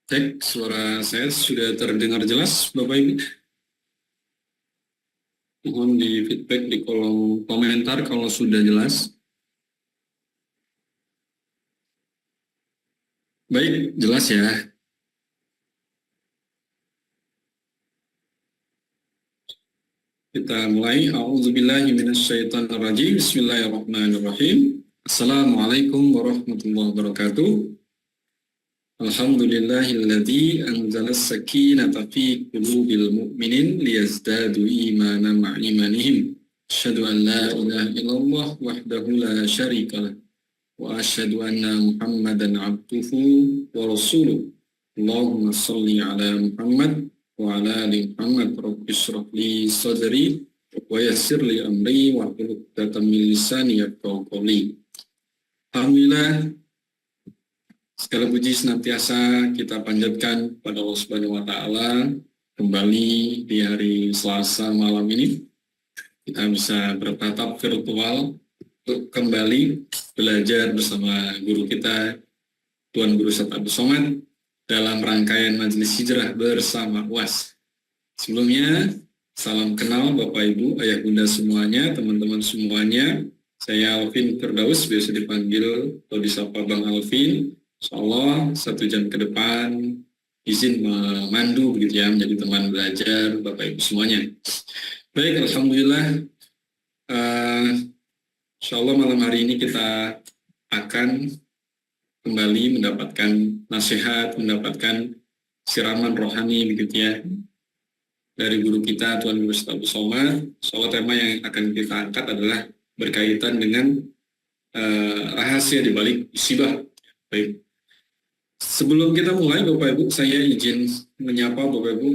Cek, suara saya sudah terdengar jelas, Bapak Ibu. Mohon di feedback di kolom komentar kalau sudah jelas. Baik, jelas ya. Kita mulai. A'udzubillahi minasyaitonirrajim. Bismillahirrahmanirrahim. Assalamualaikum warahmatullahi wabarakatuh. Alhamdulillahilladzi anzala as-sakinata fi qulubil mu'minin liyazdadu imanan ma'a imanihim. Asyhadu an la ilaha illallah wahdahu la syarikalah. Wa asyhadu anna Muhammadan abduhu wa rasuluh. Allahumma shalli ala Muhammad wa ala ali Muhammad. Rabbi shrah li sadri wa yassir li amri wa hlul 'uqdatam min lisani yafqahu qawli. Alhamdulillah, segala puji senantiasa kita panjatkan pada Allah Subhanahu wa taala. Kembali di hari Selasa malam ini kita bisa bertatap virtual untuk kembali belajar bersama guru kita, Tuan Guru Ustadz Abdus Somad, dalam rangkaian Majelis Hijrah bersama UAS. Sebelumnya, salam kenal Bapak Ibu, Ayah Bunda semuanya, teman-teman semuanya. Saya Alvin Firdaus, biasa dipanggil atau disapa Bang Alvin. Insyaallah 1 jam ke depan izin memandu begitu ya, menjadi teman belajar Bapak Ibu semuanya. Baik, Alhamdulillah. Insyaallah malam hari ini kita akan kembali mendapatkan nasihat, mendapatkan siraman rohani begitu ya dari guru kita Tuan Guru Ustadz Abdus Somad. Insyaallah tema yang akan kita angkat adalah berkaitan dengan rahasia di balik musibah. Baik. Sebelum kita mulai Bapak Ibu, saya izin menyapa Bapak Ibu,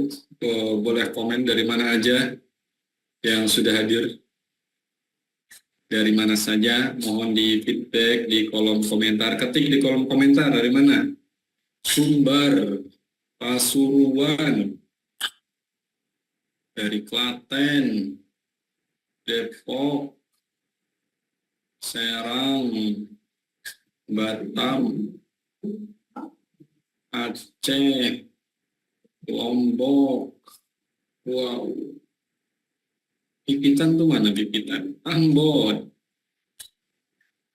boleh komen dari mana aja yang sudah hadir. Dari mana saja, mohon di feedback di kolom komentar. Ketik di kolom komentar dari mana? Sumbar, Pasuruan, dari Klaten, Depok, Serang, Batam, Aceh, Lombok. Wow. Pipitan tuh mana Pipitan? Ambon.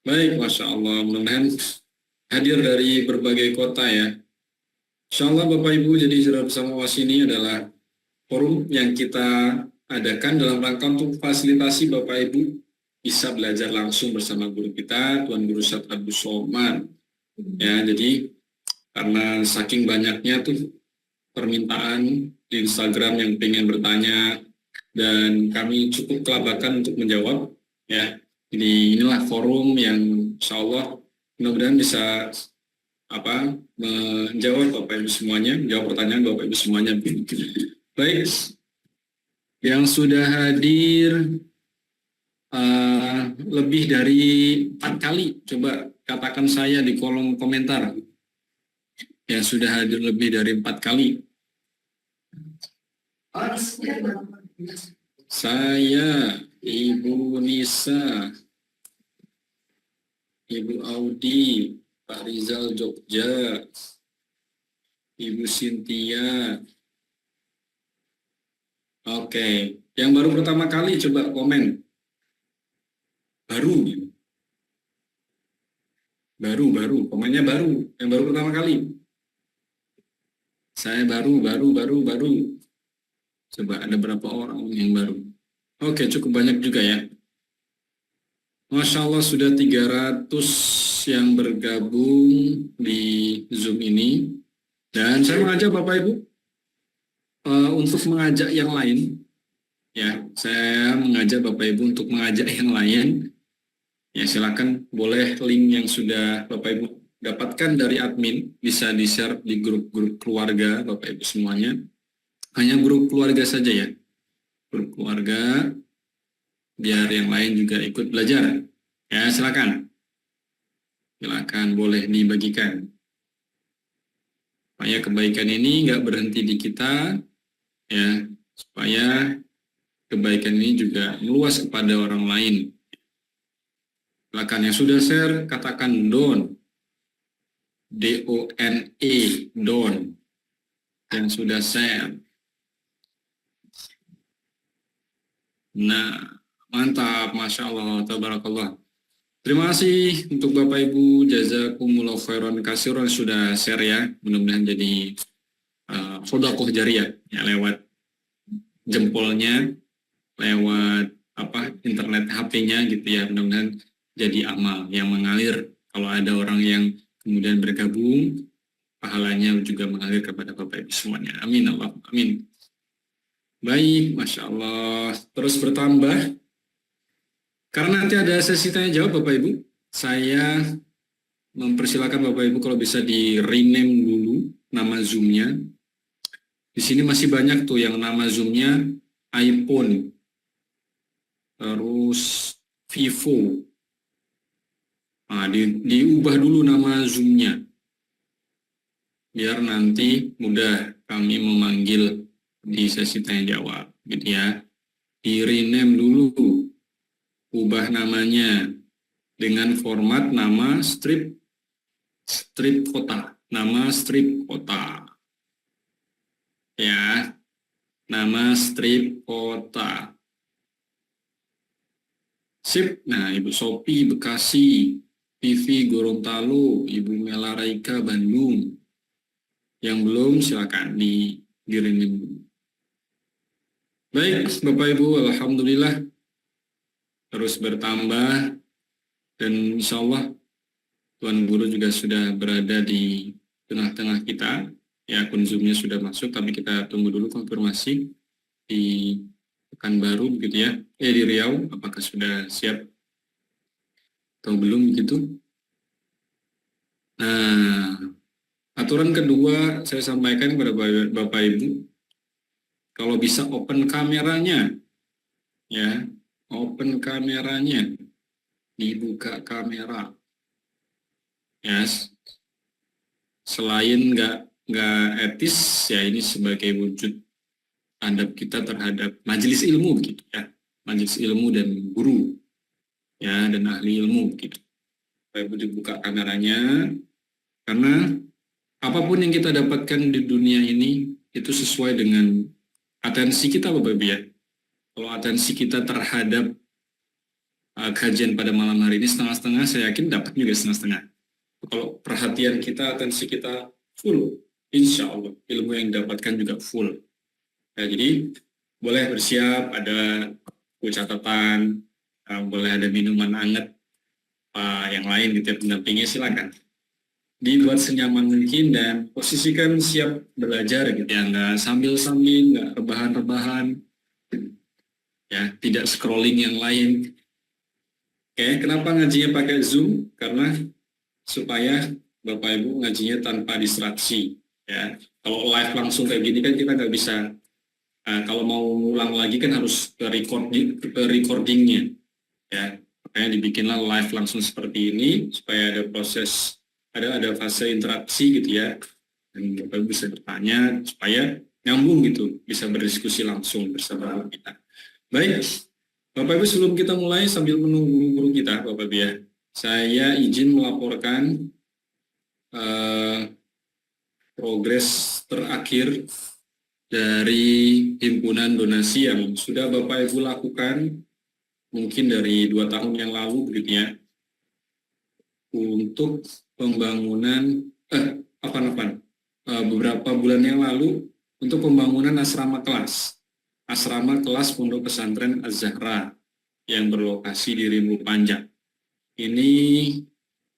Baik, Masya Allah. Mudah-mudahan hadir dari berbagai kota ya. Insya Allah Bapak Ibu, jadi Hijrah Bersama UAS ini adalah forum yang kita adakan dalam rangka untuk fasilitasi Bapak Ibu bisa belajar langsung bersama guru kita, Tuan Guru Ustadz Abdus Somad. Ya, jadi karena saking banyaknya tuh permintaan di Instagram yang pengen bertanya, dan kami cukup kelabakan untuk menjawab ya. Jadi inilah forum yang insya Allah mudah-mudahan bisa menjawab Bapak Ibu semuanya, menjawab pertanyaan Bapak Ibu semuanya. Baik, yang sudah hadir lebih dari 4 kali, coba katakan saya di kolom komentar yang sudah hadir lebih dari 4 kali. Saya, Ibu Nisa, Ibu Audi, Pak Rizal Jogja, Ibu Cynthia. Oke, yang baru pertama kali coba komen. Baru, komennya baru, yang baru pertama kali. Saya baru. Coba ada berapa orang yang baru? Oke, cukup banyak juga ya. Masya Allah sudah 300 yang bergabung di Zoom ini. Dan saya mengajak Bapak Ibu untuk mengajak yang lain. Ya, saya mengajak Bapak Ibu untuk mengajak yang lain. Ya, silakan boleh link yang sudah Bapak Ibu dapatkan dari admin bisa di-share di grup-grup keluarga Bapak Ibu semuanya. Hanya grup keluarga saja ya. Grup keluarga biar yang lain juga ikut belajar. Ya, silakan. Silakan boleh dibagikan. Supaya kebaikan ini nggak berhenti di kita, ya. Supaya kebaikan ini juga meluas kepada orang lain. Silakan yang sudah share, katakan don. D-O-N-E, don. yang sudah share. Nah, mantap, Masya Allah, tabarakallah. Terima kasih untuk Bapak Ibu, jazakumullah khairan katsiran sudah share ya. Mudah-mudahan jadi sedekah jariyah ya, lewat jempolnya, lewat internet HP-nya gitu ya. Mudah-mudahan jadi amal yang mengalir. Kalau ada orang yang kemudian bergabung, pahalanya juga mengalir kepada Bapak Ibu semuanya. Amin Allah, amin. Baik, Masya Allah. Terus bertambah. Karena nanti ada sesi tanya jawab Bapak Ibu, saya mempersilakan Bapak Ibu kalau bisa di rename dulu nama Zoom-nya. Di sini masih banyak tuh yang nama Zoom-nya iPhone, terus Vivo. Nah, diubah dulu nama Zoom-nya, biar nanti mudah kami memanggil di sesi tanya jawab, gitu ya. Di rename dulu, ubah namanya dengan format nama strip kota, nama strip kota, ya, nama strip kota. Sip. Nah, Ibu Sopi Bekasi, Vivi Gorontalo, Ibu Mela Raika Bandung. Yang belum silakan dirimin. Baik, Bapak Ibu, alhamdulillah terus bertambah dan insya Allah Tuan Guru juga sudah berada di tengah-tengah kita. Ya, akun Zoom-nya sudah masuk, tapi kita tunggu dulu konfirmasi di Pekanbaru begitu ya. Di Riau, apakah sudah siap atau belum begitu? Nah, aturan kedua saya sampaikan kepada Bapak Ibu, kalau bisa open kameranya, ya, open kameranya, dibuka kamera, ya. Selain nggak etis, ya ini sebagai wujud adab kita terhadap majelis ilmu begitu ya, majelis ilmu dan guru, ya, dan ahli ilmu begitu. Bapak Ibu dibuka kameranya, karena apapun yang kita dapatkan di dunia ini itu sesuai dengan atensi kita Bapak Ibu ya. Kalau atensi kita terhadap kajian pada malam hari ini setengah-setengah, saya yakin dapat juga setengah-setengah. Kalau perhatian kita, atensi kita full, insya Allah ilmu yang didapatkan juga full. Ya, jadi boleh bersiap, ada buku catatan, boleh ada minuman hangat, yang lain gitu ya, pendampingnya silakan. Dibuat senyaman mungkin dan posisikan siap belajar gitu ya, nggak sambil-sambil, nggak rebahan-rebahan, ya, tidak scrolling yang lain. Oke, kenapa ngajinya pakai Zoom? Karena supaya Bapak Ibu ngajinya tanpa distraksi, ya. Kalau live langsung kayak gini kan kita nggak bisa. Kalau mau ulang lagi kan harus recordingnya, ya. Makanya dibikinlah live langsung seperti ini supaya ada proses, ada fase interaksi gitu ya, dan Bapak bisa bertanya supaya nyambung gitu, bisa berdiskusi langsung bersama kita. Baik, Bapak Ibu, sebelum kita mulai sambil menunggu guru kita, Bapak Ibu ya, saya izin melaporkan progres terakhir dari himpunan donasi yang sudah Bapak Ibu lakukan mungkin dari 2 tahun yang lalu begitu ya, untuk pembangunan beberapa bulan yang lalu untuk pembangunan asrama kelas Pondok Pesantren Az-Zahra yang berlokasi di Rimbu Panjang. Ini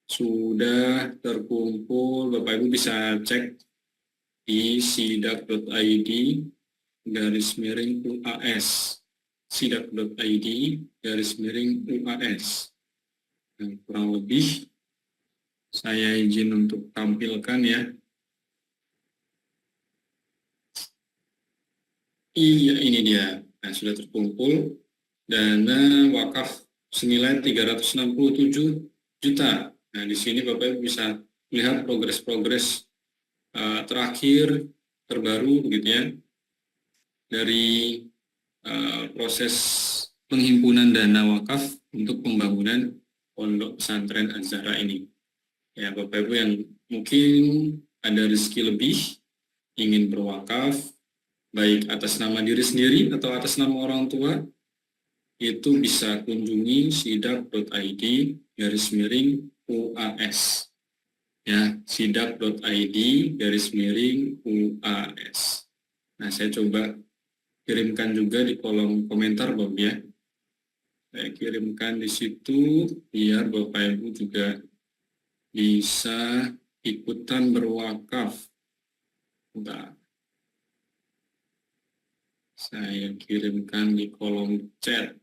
sudah terkumpul, Bapak Ibu bisa cek di sidak.id/UAS, sidak.id/UAS. Kurang lebih saya izin untuk tampilkan ya. Iya, ini dia. Nah, sudah terkumpul dana wakaf senilai 367 juta. Nah, di sini Bapak Ibu bisa melihat progres-progres terakhir terbaru begitu ya, dari proses penghimpunan dana wakaf untuk pembangunan Pondok Pesantren Az-Zahra ini. Ya, Bapak Ibu yang mungkin ada rezeki lebih, ingin berwakaf, baik atas nama diri sendiri atau atas nama orang tua, itu bisa kunjungi sidak.id/UAS. Ya, sidak.id/UAS. Nah, saya coba kirimkan juga di kolom komentar, Bob ya. Saya kirimkan di situ biar Bapak Ibu juga bisa ikutan berwakaf. Nah, saya kirimkan di kolom chat.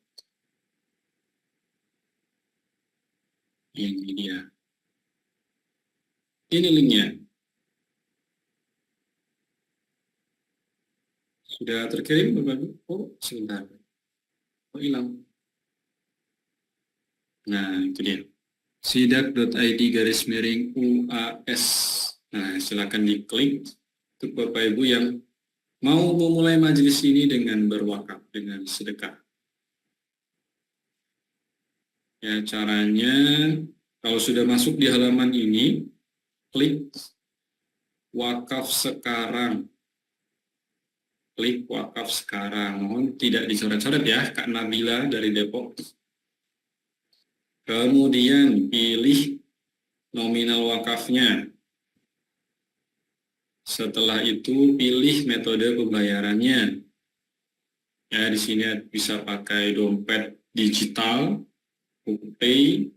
Ini dia. Ini linknya. Sudah terkirim, Bapak Ibu? Oh, sebentar. Oh, hilang. Nah, itu dia. sidak.id/UAS. Nah, silakan diklik untuk Bapak Ibu yang mau memulai majelis ini dengan berwakaf, dengan sedekah. Ya, caranya kalau sudah masuk di halaman ini, klik wakaf sekarang. Klik wakaf sekarang. Mohon tidak dicoret-coret ya, Kak Nabila dari Depok. Kemudian pilih nominal wakafnya. Setelah itu pilih metode pembayarannya. Ya, di sini bisa pakai dompet digital, GoPay,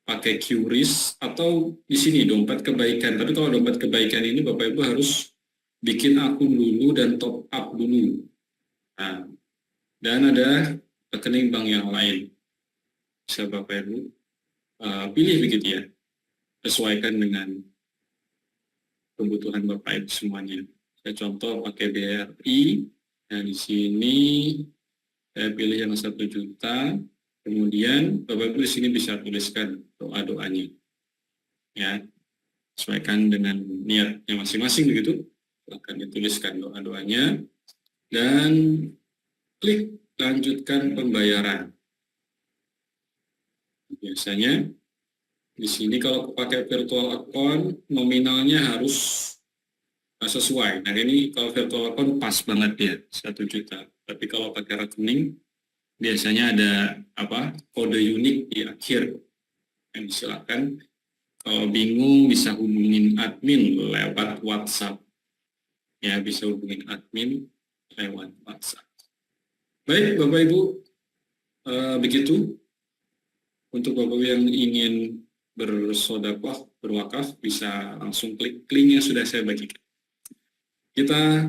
pakai QRIS, atau di sini dompet kebaikan. Tapi kalau dompet kebaikan ini Bapak Ibu harus bikin akun dulu dan top up dulu. Nah, dan ada rekening bank yang lain. Bisa Bapak Ibu pilih begitu ya. Sesuaikan dengan kebutuhan Bapak Ibu semuanya. Saya contoh pakai BRI. Nah, di sini saya pilih yang 1 juta. Kemudian Bapak Ibu di sini bisa tuliskan doa-doanya. Ya, sesuaikan dengan niatnya masing-masing begitu. Akan dituliskan doa-doanya dan klik lanjutkan pembayaran. Biasanya di sini kalau pakai virtual account nominalnya harus sesuai. Nah, ini kalau virtual account pas banget ya, 1 juta. Tapi kalau pakai rekening biasanya ada kode unik di akhir. Yang silakan kalau bingung bisa hubungin admin lewat WhatsApp. Ya, bisa hubungin admin lewat WhatsApp. Baik, Bapak Ibu, begitu. Untuk Bapak Ibu yang ingin bersedekah, berwakaf, bisa langsung klik link yang sudah saya bagikan. Kita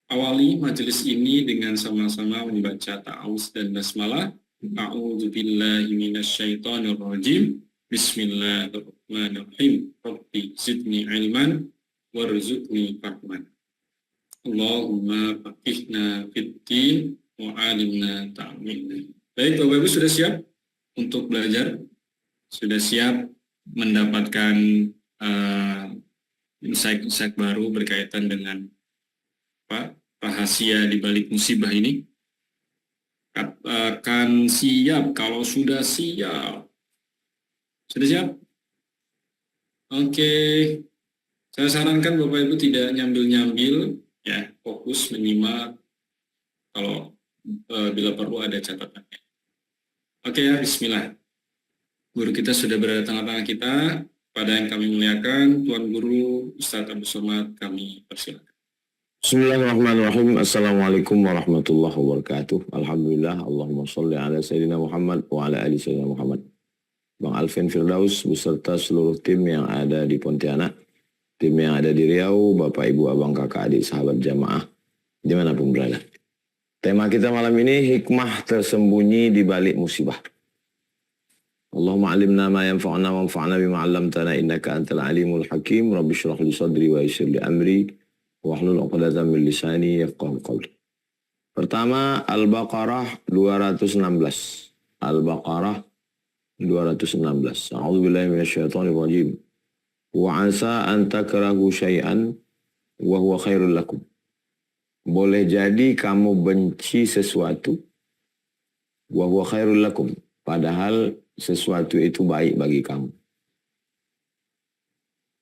awali majelis ini dengan sama-sama membaca ta'awuz dan basmalah. A'udzubillahi minasyaitonirrajim. Bismillahirrahmanirrahim. Rabbi zidni ilman warzuqni fahman. Allahumma faqihna fiddin wa alimna ta'wilna. Baik, Bapak Ibu sudah siap untuk belajar? Sudah siap mendapatkan insight-insight baru berkaitan dengan rahasia di balik musibah ini? Katakan siap kalau sudah siap. Sudah siap? Oke. Saya sarankan Bapak Ibu tidak nyambil-nyambil, ya, fokus menyimak. Kalau bila perlu ada catatannya. Oke ya, bismillah. Guru kita sudah berada di tengah-tengah kita. Pada yang kami muliakan, Tuan Guru Ustaz Abdul Somad, kami persilakan. Bismillahirrahmanirrahim. Assalamualaikum warahmatullahi wabarakatuh. Alhamdulillah. Allahumma sholli ala Sayyidina Muhammad wa ala ali Sayyidina Muhammad. Bang Alvin Firdaus beserta seluruh tim yang ada di Pontianak, tim yang ada di Riau, Bapak Ibu Abang Kakak Adik Sahabat Jamaah dimanapun berada. Tema kita malam ini hikmah tersembunyi di balik musibah. Allahumma alimna ma yanfa'una wa anfa'na bima 'allamtana innaka antal alimul hakim. Rabbi shrah li sadri wa yassir li amri wahlul 'uqdatam min lisani yafqahu qawli. Pertama, Al-Baqarah 216. Al-Baqarah 216. A'udzubillahi minasyaitonir rajim. Wa 'asa an takrahu syai'an wa huwa khairul lakum. Boleh jadi kamu benci sesuatu wa huwa khairul lakum, padahal sesuatu itu baik bagi kamu.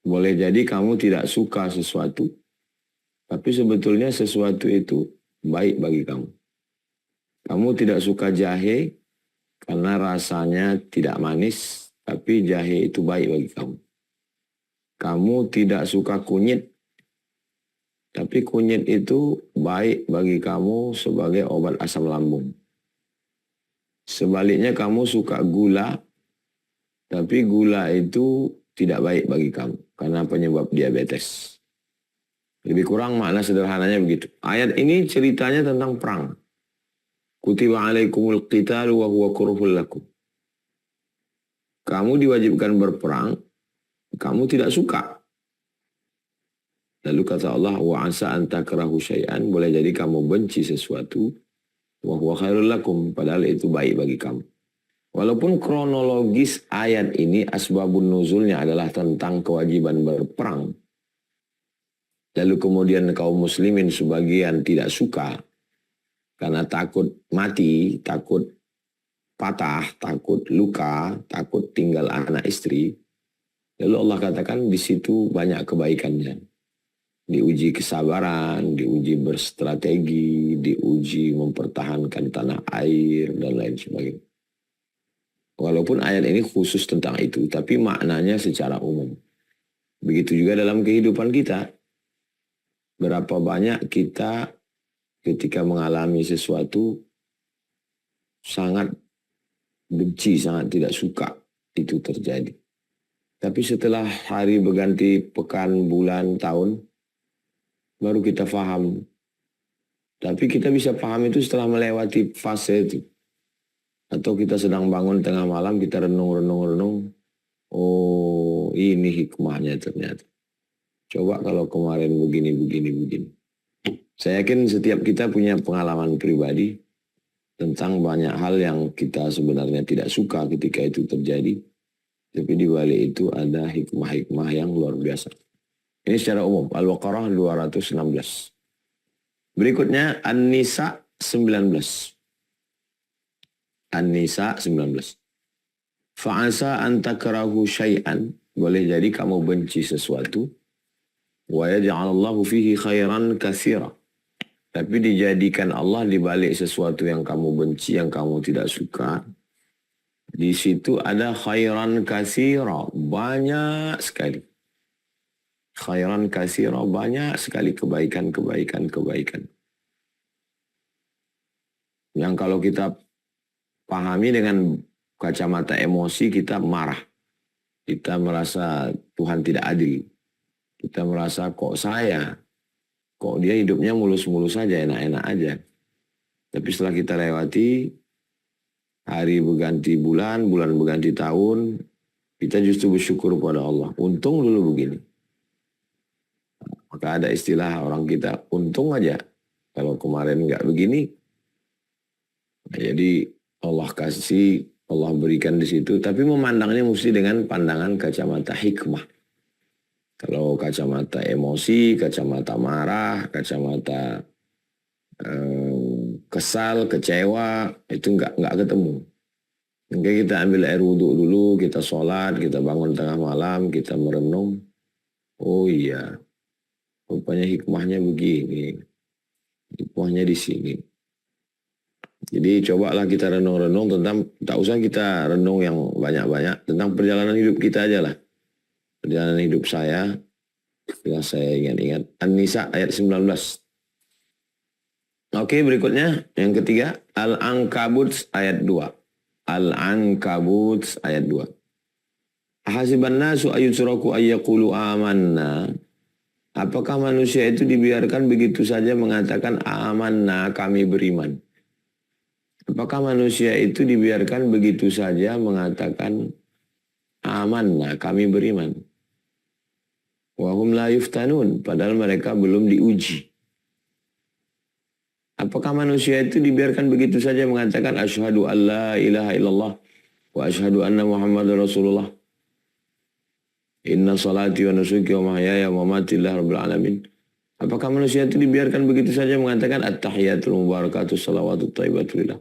Boleh jadi kamu tidak suka sesuatu, Tapi sebetulnya sesuatu itu baik bagi kamu. Kamu tidak suka jahe karena rasanya tidak manis, tapi jahe itu baik bagi kamu. Kamu tidak suka kunyit, tapi kunyit itu baik bagi kamu sebagai obat asam lambung. Sebaliknya kamu suka gula, tapi gula itu tidak baik bagi kamu karena penyebab diabetes. Lebih kurang makna sederhananya begitu. Ayat ini ceritanya tentang perang. Kutiba alaikumul qitalu wa huwa kurhul lakum. Kamu diwajibkan berperang, kamu tidak suka. Lalu kata Allah, wa asa an takrahu syai'an, boleh jadi kamu benci sesuatu, wa huwa khairul lakum, padahal itu baik bagi kamu. Walaupun kronologis ayat ini asbabun nuzulnya adalah tentang kewajiban berperang. Lalu kemudian kaum muslimin sebagian tidak suka karena takut mati, takut patah, takut luka, takut tinggal anak istri. Lalu Allah katakan di situ banyak kebaikannya. Diuji kesabaran, diuji berstrategi, diuji mempertahankan tanah air, dan lain sebagainya. Walaupun ayat ini khusus tentang itu, tapi maknanya secara umum. Begitu juga dalam kehidupan kita. Berapa banyak kita ketika mengalami sesuatu sangat benci, sangat tidak suka itu terjadi. Tapi setelah hari berganti pekan, bulan, tahun, baru kita paham. Tapi kita bisa paham itu setelah melewati fase itu. Atau kita sedang bangun tengah malam, kita renung. Oh, ini hikmahnya ternyata. Coba kalau kemarin begini. Saya yakin setiap kita punya pengalaman pribadi tentang banyak hal yang kita sebenarnya tidak suka ketika itu terjadi. Tapi di balik itu ada hikmah-hikmah yang luar biasa. Ini secara umum. Al-Baqarah 216. Berikutnya An-Nisa 19. An-Nisa 19. Fa'asa an takrahu syai'an. Boleh jadi kamu benci sesuatu. Wa yaj'alallahu fihi khairan katsira. Tapi dijadikan Allah di balik sesuatu yang kamu benci, yang kamu tidak suka. Di situ ada khairan katsira, banyak sekali. Khairan katsira, banyak sekali kebaikan. Yang kalau kita pahami dengan kacamata emosi, kita marah. Kita merasa Tuhan tidak adil. Kita merasa kok dia hidupnya mulus-mulus saja, enak-enak aja. Tapi setelah kita lewati, hari berganti bulan berganti tahun, kita justru bersyukur kepada Allah. Untung dulu begini. Maka ada istilah orang kita, untung aja. Kalau kemarin nggak begini, jadi Allah kasih, Allah berikan di situ. Tapi memandangnya mesti dengan pandangan kacamata hikmah. Kalau kacamata emosi, kacamata marah, kacamata kesal, kecewa, itu nggak ketemu. Mungkin kita ambil air wudhu dulu, kita sholat, kita bangun tengah malam, kita merenung. Oh iya, rupanya hikmahnya begini. Hikmahnya di sini. Jadi cobalah kita renung-renung tentang, tak usah kita renung yang banyak-banyak, tentang perjalanan hidup kita aja lah. Perjalanan hidup saya, yang saya ingat-ingat. An-Nisa ayat 19. Oke, berikutnya yang ketiga, Al-Ankabut ayat 2. Al-Ankabut ayat 2. Hasiban nasu ayyusraku ayyaqulu amanna. Apakah manusia itu dibiarkan begitu saja mengatakan amanna, kami beriman? Apakah manusia itu dibiarkan begitu saja mengatakan amanna, kami beriman? Wahum la yuftanun, padahal mereka belum diuji. Apakah manusia itu dibiarkan begitu saja mengatakan asyhadu an la ilaha illallah wa asyhadu anna Muhammadar Rasulullah. Inna salati wa nusuki wa mahyaya wa mamati lillahi rabbil alamin. Apakah manusia itu dibiarkan begitu saja mengatakan at-tahiyatul mubarakatuh salawatut thayyibatulillah.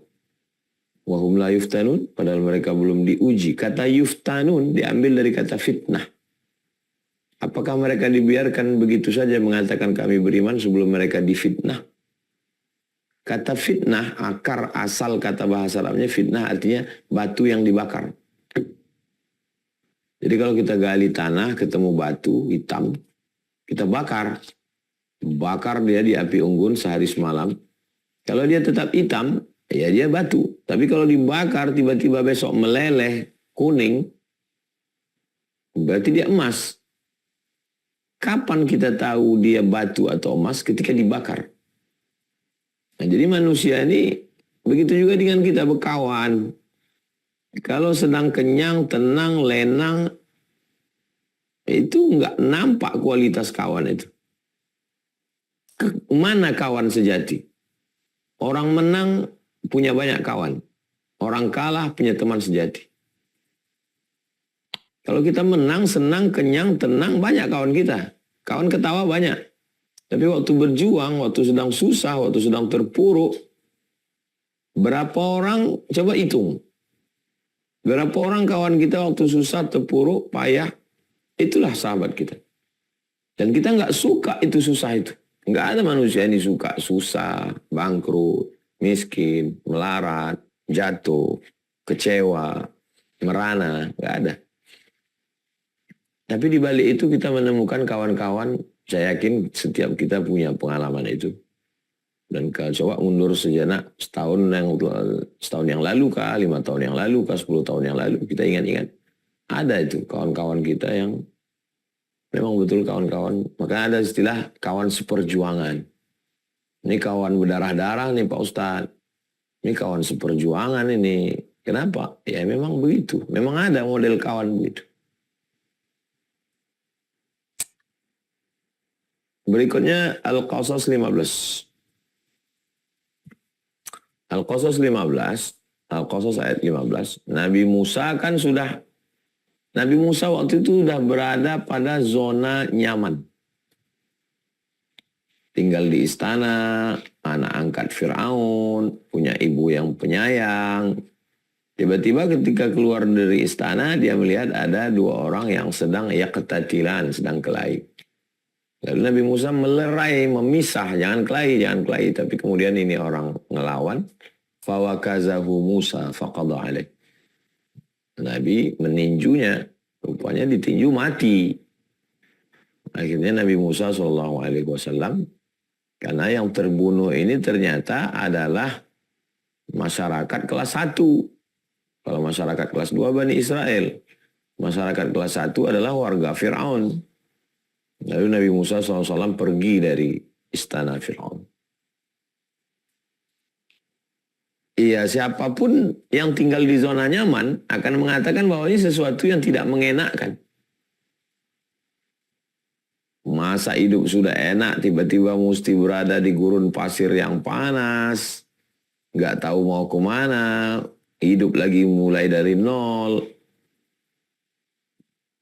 Wahum la yuftanun, padahal mereka belum diuji. Kata yuftanun diambil dari kata fitnah. Apa Apakah mereka dibiarkan begitu saja mengatakan kami beriman sebelum mereka difitnah? Kata fitnah, akar asal kata bahasa Arabnya fitnah artinya batu yang dibakar. Jadi kalau kita gali tanah, ketemu batu hitam, kita bakar. Bakar dia di api unggun sehari semalam. Kalau dia tetap hitam, ya dia batu. Tapi kalau dibakar tiba-tiba besok meleleh, kuning, berarti dia emas. Kapan kita tahu dia batu atau emas? Ketika dibakar. Nah, jadi manusia ini begitu juga dengan kita berkawan. Kalau sedang kenyang, tenang, lenang, itu nggak nampak kualitas kawan itu. Mana kawan sejati? Orang menang punya banyak kawan. Orang kalah punya teman sejati. Kalau kita menang, senang, kenyang, tenang, banyak kawan kita. Kawan ketawa banyak. Tapi waktu berjuang, waktu sedang susah, waktu sedang terpuruk, berapa orang, coba hitung. Berapa orang kawan kita waktu susah, terpuruk, payah, itulah sahabat kita. Dan kita nggak suka itu susah itu. Nggak ada manusia ini suka susah, bangkrut, miskin, melarat, jatuh, kecewa, merana, nggak ada. Tapi di balik itu kita menemukan kawan-kawan, saya yakin setiap kita punya pengalaman itu. Dan coba mundur sejenak setahun yang lalu kah, 5 tahun yang lalu kah, 10 tahun yang lalu, kita ingat-ingat. Ada itu kawan-kawan kita yang memang betul kawan-kawan. Maka ada istilah kawan seperjuangan. Ini kawan berdarah-darah nih Pak Ustadz. Ini kawan seperjuangan ini. Kenapa? Ya memang begitu. Memang ada model kawan begitu. Berikutnya Al-Qasas 15. Al-Qasas 15, Al-Qasas ayat 15. Nabi Musa waktu itu sudah berada pada zona nyaman. Tinggal di istana, anak angkat Fir'aun, punya ibu yang penyayang. Tiba-tiba ketika keluar dari istana, dia melihat ada 2 orang yang sedang yaqtatilan, sedang kelahi. Lalu Nabi Musa melerai, memisah, jangan kelahi, tapi kemudian ini orang ngelawan. Fawakazahu Musa faqadha alaih. Nabi meninjunya, rupanya ditinju mati. Akhirnya Nabi Musa SAW, karena yang terbunuh ini ternyata adalah masyarakat kelas 1. Kalau masyarakat kelas 2 Bani Israel. Masyarakat kelas 1 adalah warga Fir'aun. Lalu Nabi Musa SAW pergi dari istana Fir'aun. Iya, siapapun yang tinggal di zona nyaman akan mengatakan bahwa ini sesuatu yang tidak mengenakkan. Masa hidup sudah enak, tiba-tiba mesti berada di gurun pasir yang panas, nggak tahu mau kemana, hidup lagi mulai dari nol.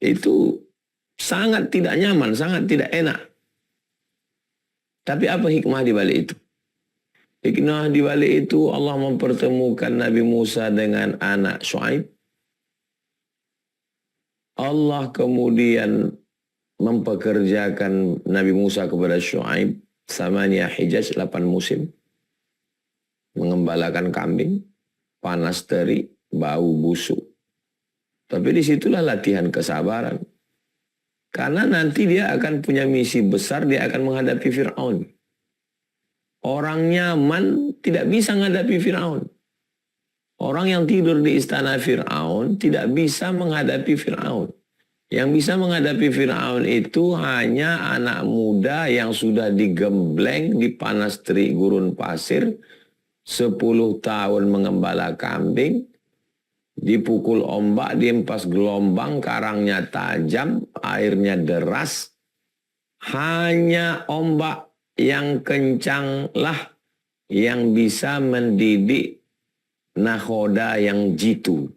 Itu sangat tidak nyaman, sangat tidak enak. Tapi apa hikmah di balik itu? Hikmah di balik itu Allah mempertemukan Nabi Musa dengan anak Syuaib. Allah kemudian mempekerjakan Nabi Musa kepada Syuaib samania hijaj 8 musim. Mengembalakan kambing, panas terik, bau busuk. Tapi disitulah latihan kesabaran. Karena nanti dia akan punya misi besar, dia akan menghadapi Fir'aun. Orang nyaman tidak bisa menghadapi Fir'aun. Orang yang tidur di istana Fir'aun tidak bisa menghadapi Fir'aun. Yang bisa menghadapi Fir'aun itu hanya anak muda yang sudah digembleng di panas terik gurun pasir, 10 tahun mengembala kambing, dipukul ombak, diempas gelombang, karangnya tajam, airnya deras. Hanya ombak yang kencanglah yang bisa mendidik nakhoda yang jitu.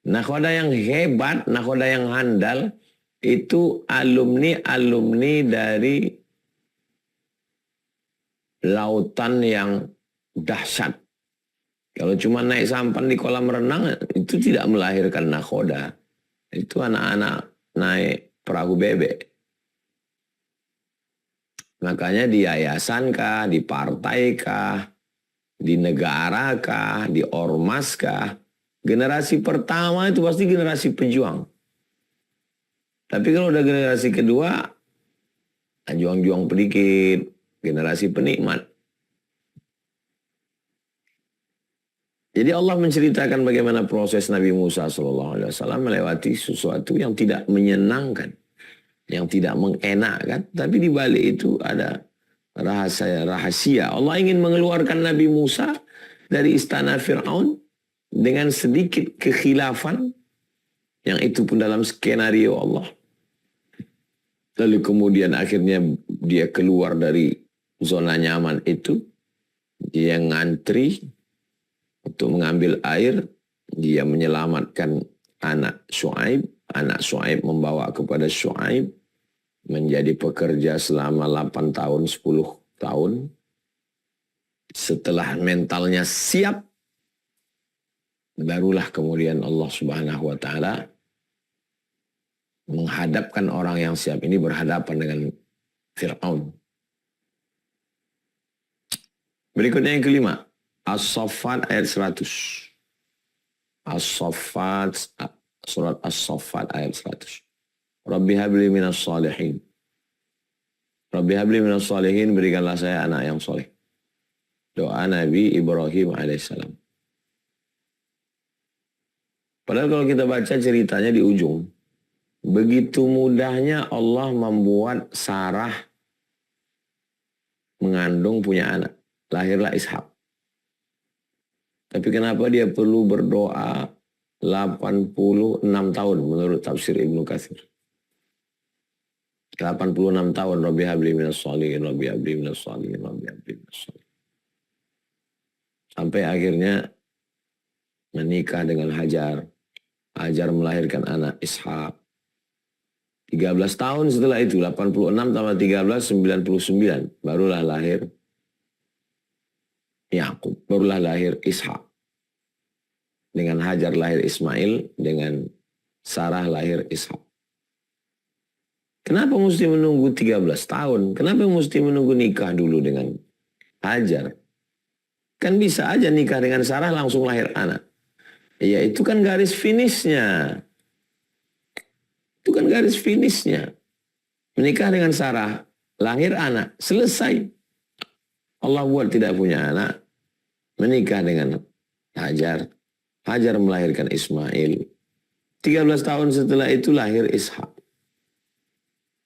Nakhoda yang hebat, nakhoda yang handal, itu alumni dari lautan yang dahsyat. Kalau cuma naik sampan di kolam renang, itu tidak melahirkan nakhoda. Itu anak-anak naik perahu bebek. Makanya di yayasan kah, di partai kah, di negara kah, di ormas kah, generasi pertama itu pasti generasi pejuang. Tapi kalau udah generasi kedua, juang-juang pedikit, generasi penikmat. Jadi Allah menceritakan bagaimana proses Nabi Musa SAW melewati sesuatu yang tidak menyenangkan, yang tidak mengenakkan, tapi di balik itu ada rahasia. Allah ingin mengeluarkan Nabi Musa dari istana Fir'aun dengan sedikit kekhilafan, yang itu pun dalam skenario Allah. Lalu kemudian akhirnya dia keluar dari zona nyaman itu, dia ngantri untuk mengambil air, dia menyelamatkan anak Syuaib membawa kepada Syuaib, menjadi pekerja selama 8 tahun, 10 tahun. Setelah mentalnya siap, barulah kemudian Allah Subhanahu wa Ta'ala menghadapkan orang yang siap ini berhadapan dengan Fir'aun. Berikutnya yang kelima, As-Saffat ayat 100. As-Saffat, surat As-Saffat ayat 100. Rabbi habli minas salihin. Rabbi habli minas salihin, berikanlah saya anak yang soleh. Doa Nabi Ibrahim alaihissalam. Padahal kalau kita baca ceritanya di ujung, begitu mudahnya Allah membuat Sarah mengandung punya anak. Lahirlah Ishak. Tapi kenapa dia perlu berdoa 86 tahun menurut tafsir Ibnu Katsir? 86 tahun, Rabbi habli minas shalihin, Rabbi habli minas shalihin, Rabbi habli minas shalihin. Sampai akhirnya menikah dengan Hajar. Hajar melahirkan anak Ishak. 13 tahun setelah itu, 86 tambah 13, 99. Barulah lahir Yakub, barulah lahir Ishak. Dengan Hajar lahir Ismail, dengan Sarah lahir Ishak. Kenapa mesti menunggu 13 tahun? Kenapa mesti menunggu nikah dulu dengan Hajar? Kan bisa aja nikah dengan Sarah langsung lahir anak. Ya itu kan garis finishnya. Itu kan garis finishnya. Menikah dengan Sarah, lahir anak, selesai. Allah buat tidak punya anak, menikah dengan Hajar. Hajar melahirkan Ismail. 13 tahun setelah itu lahir Ishak.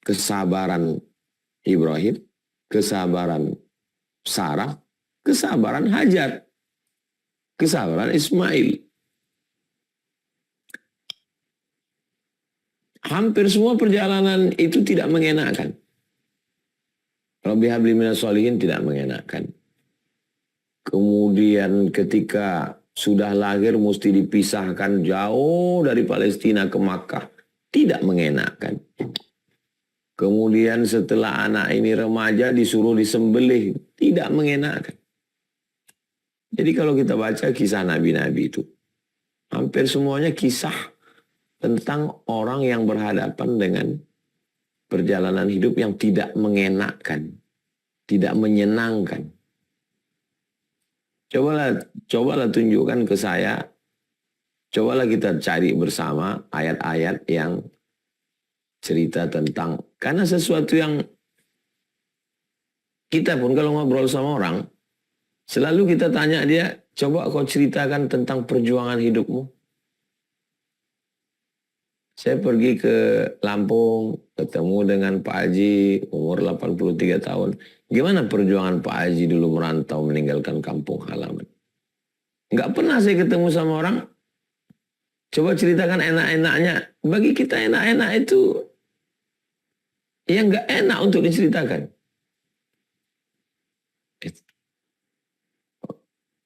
Kesabaran Ibrahim, kesabaran Sarah, kesabaran Hajar, kesabaran Ismail. Hampir semua perjalanan itu tidak mengenakkan. Rabbi habli minas shalihin tidak mengenakkan. Kemudian ketika sudah lahir mesti dipisahkan jauh dari Palestina ke Makkah. Tidak mengenakkan. Kemudian setelah anak ini remaja disuruh disembelih. Tidak mengenakkan. Jadi kalau kita baca kisah nabi-nabi itu, hampir semuanya kisah tentang orang yang berhadapan dengan perjalanan hidup yang tidak mengenakkan, tidak menyenangkan. Cobalah tunjukkan ke saya, cobalah kita cari bersama ayat-ayat yang cerita tentang, karena sesuatu yang kita pun kalau ngobrol sama orang, selalu kita tanya dia, coba kau ceritakan tentang perjuangan hidupmu. Saya pergi ke Lampung, ketemu dengan Pak Haji, umur 83 tahun. Gimana perjuangan Pak Haji dulu merantau meninggalkan kampung halaman? Nggak pernah saya ketemu sama orang, coba ceritakan enak-enaknya. Bagi kita enak-enak itu, yang nggak enak untuk diceritakan.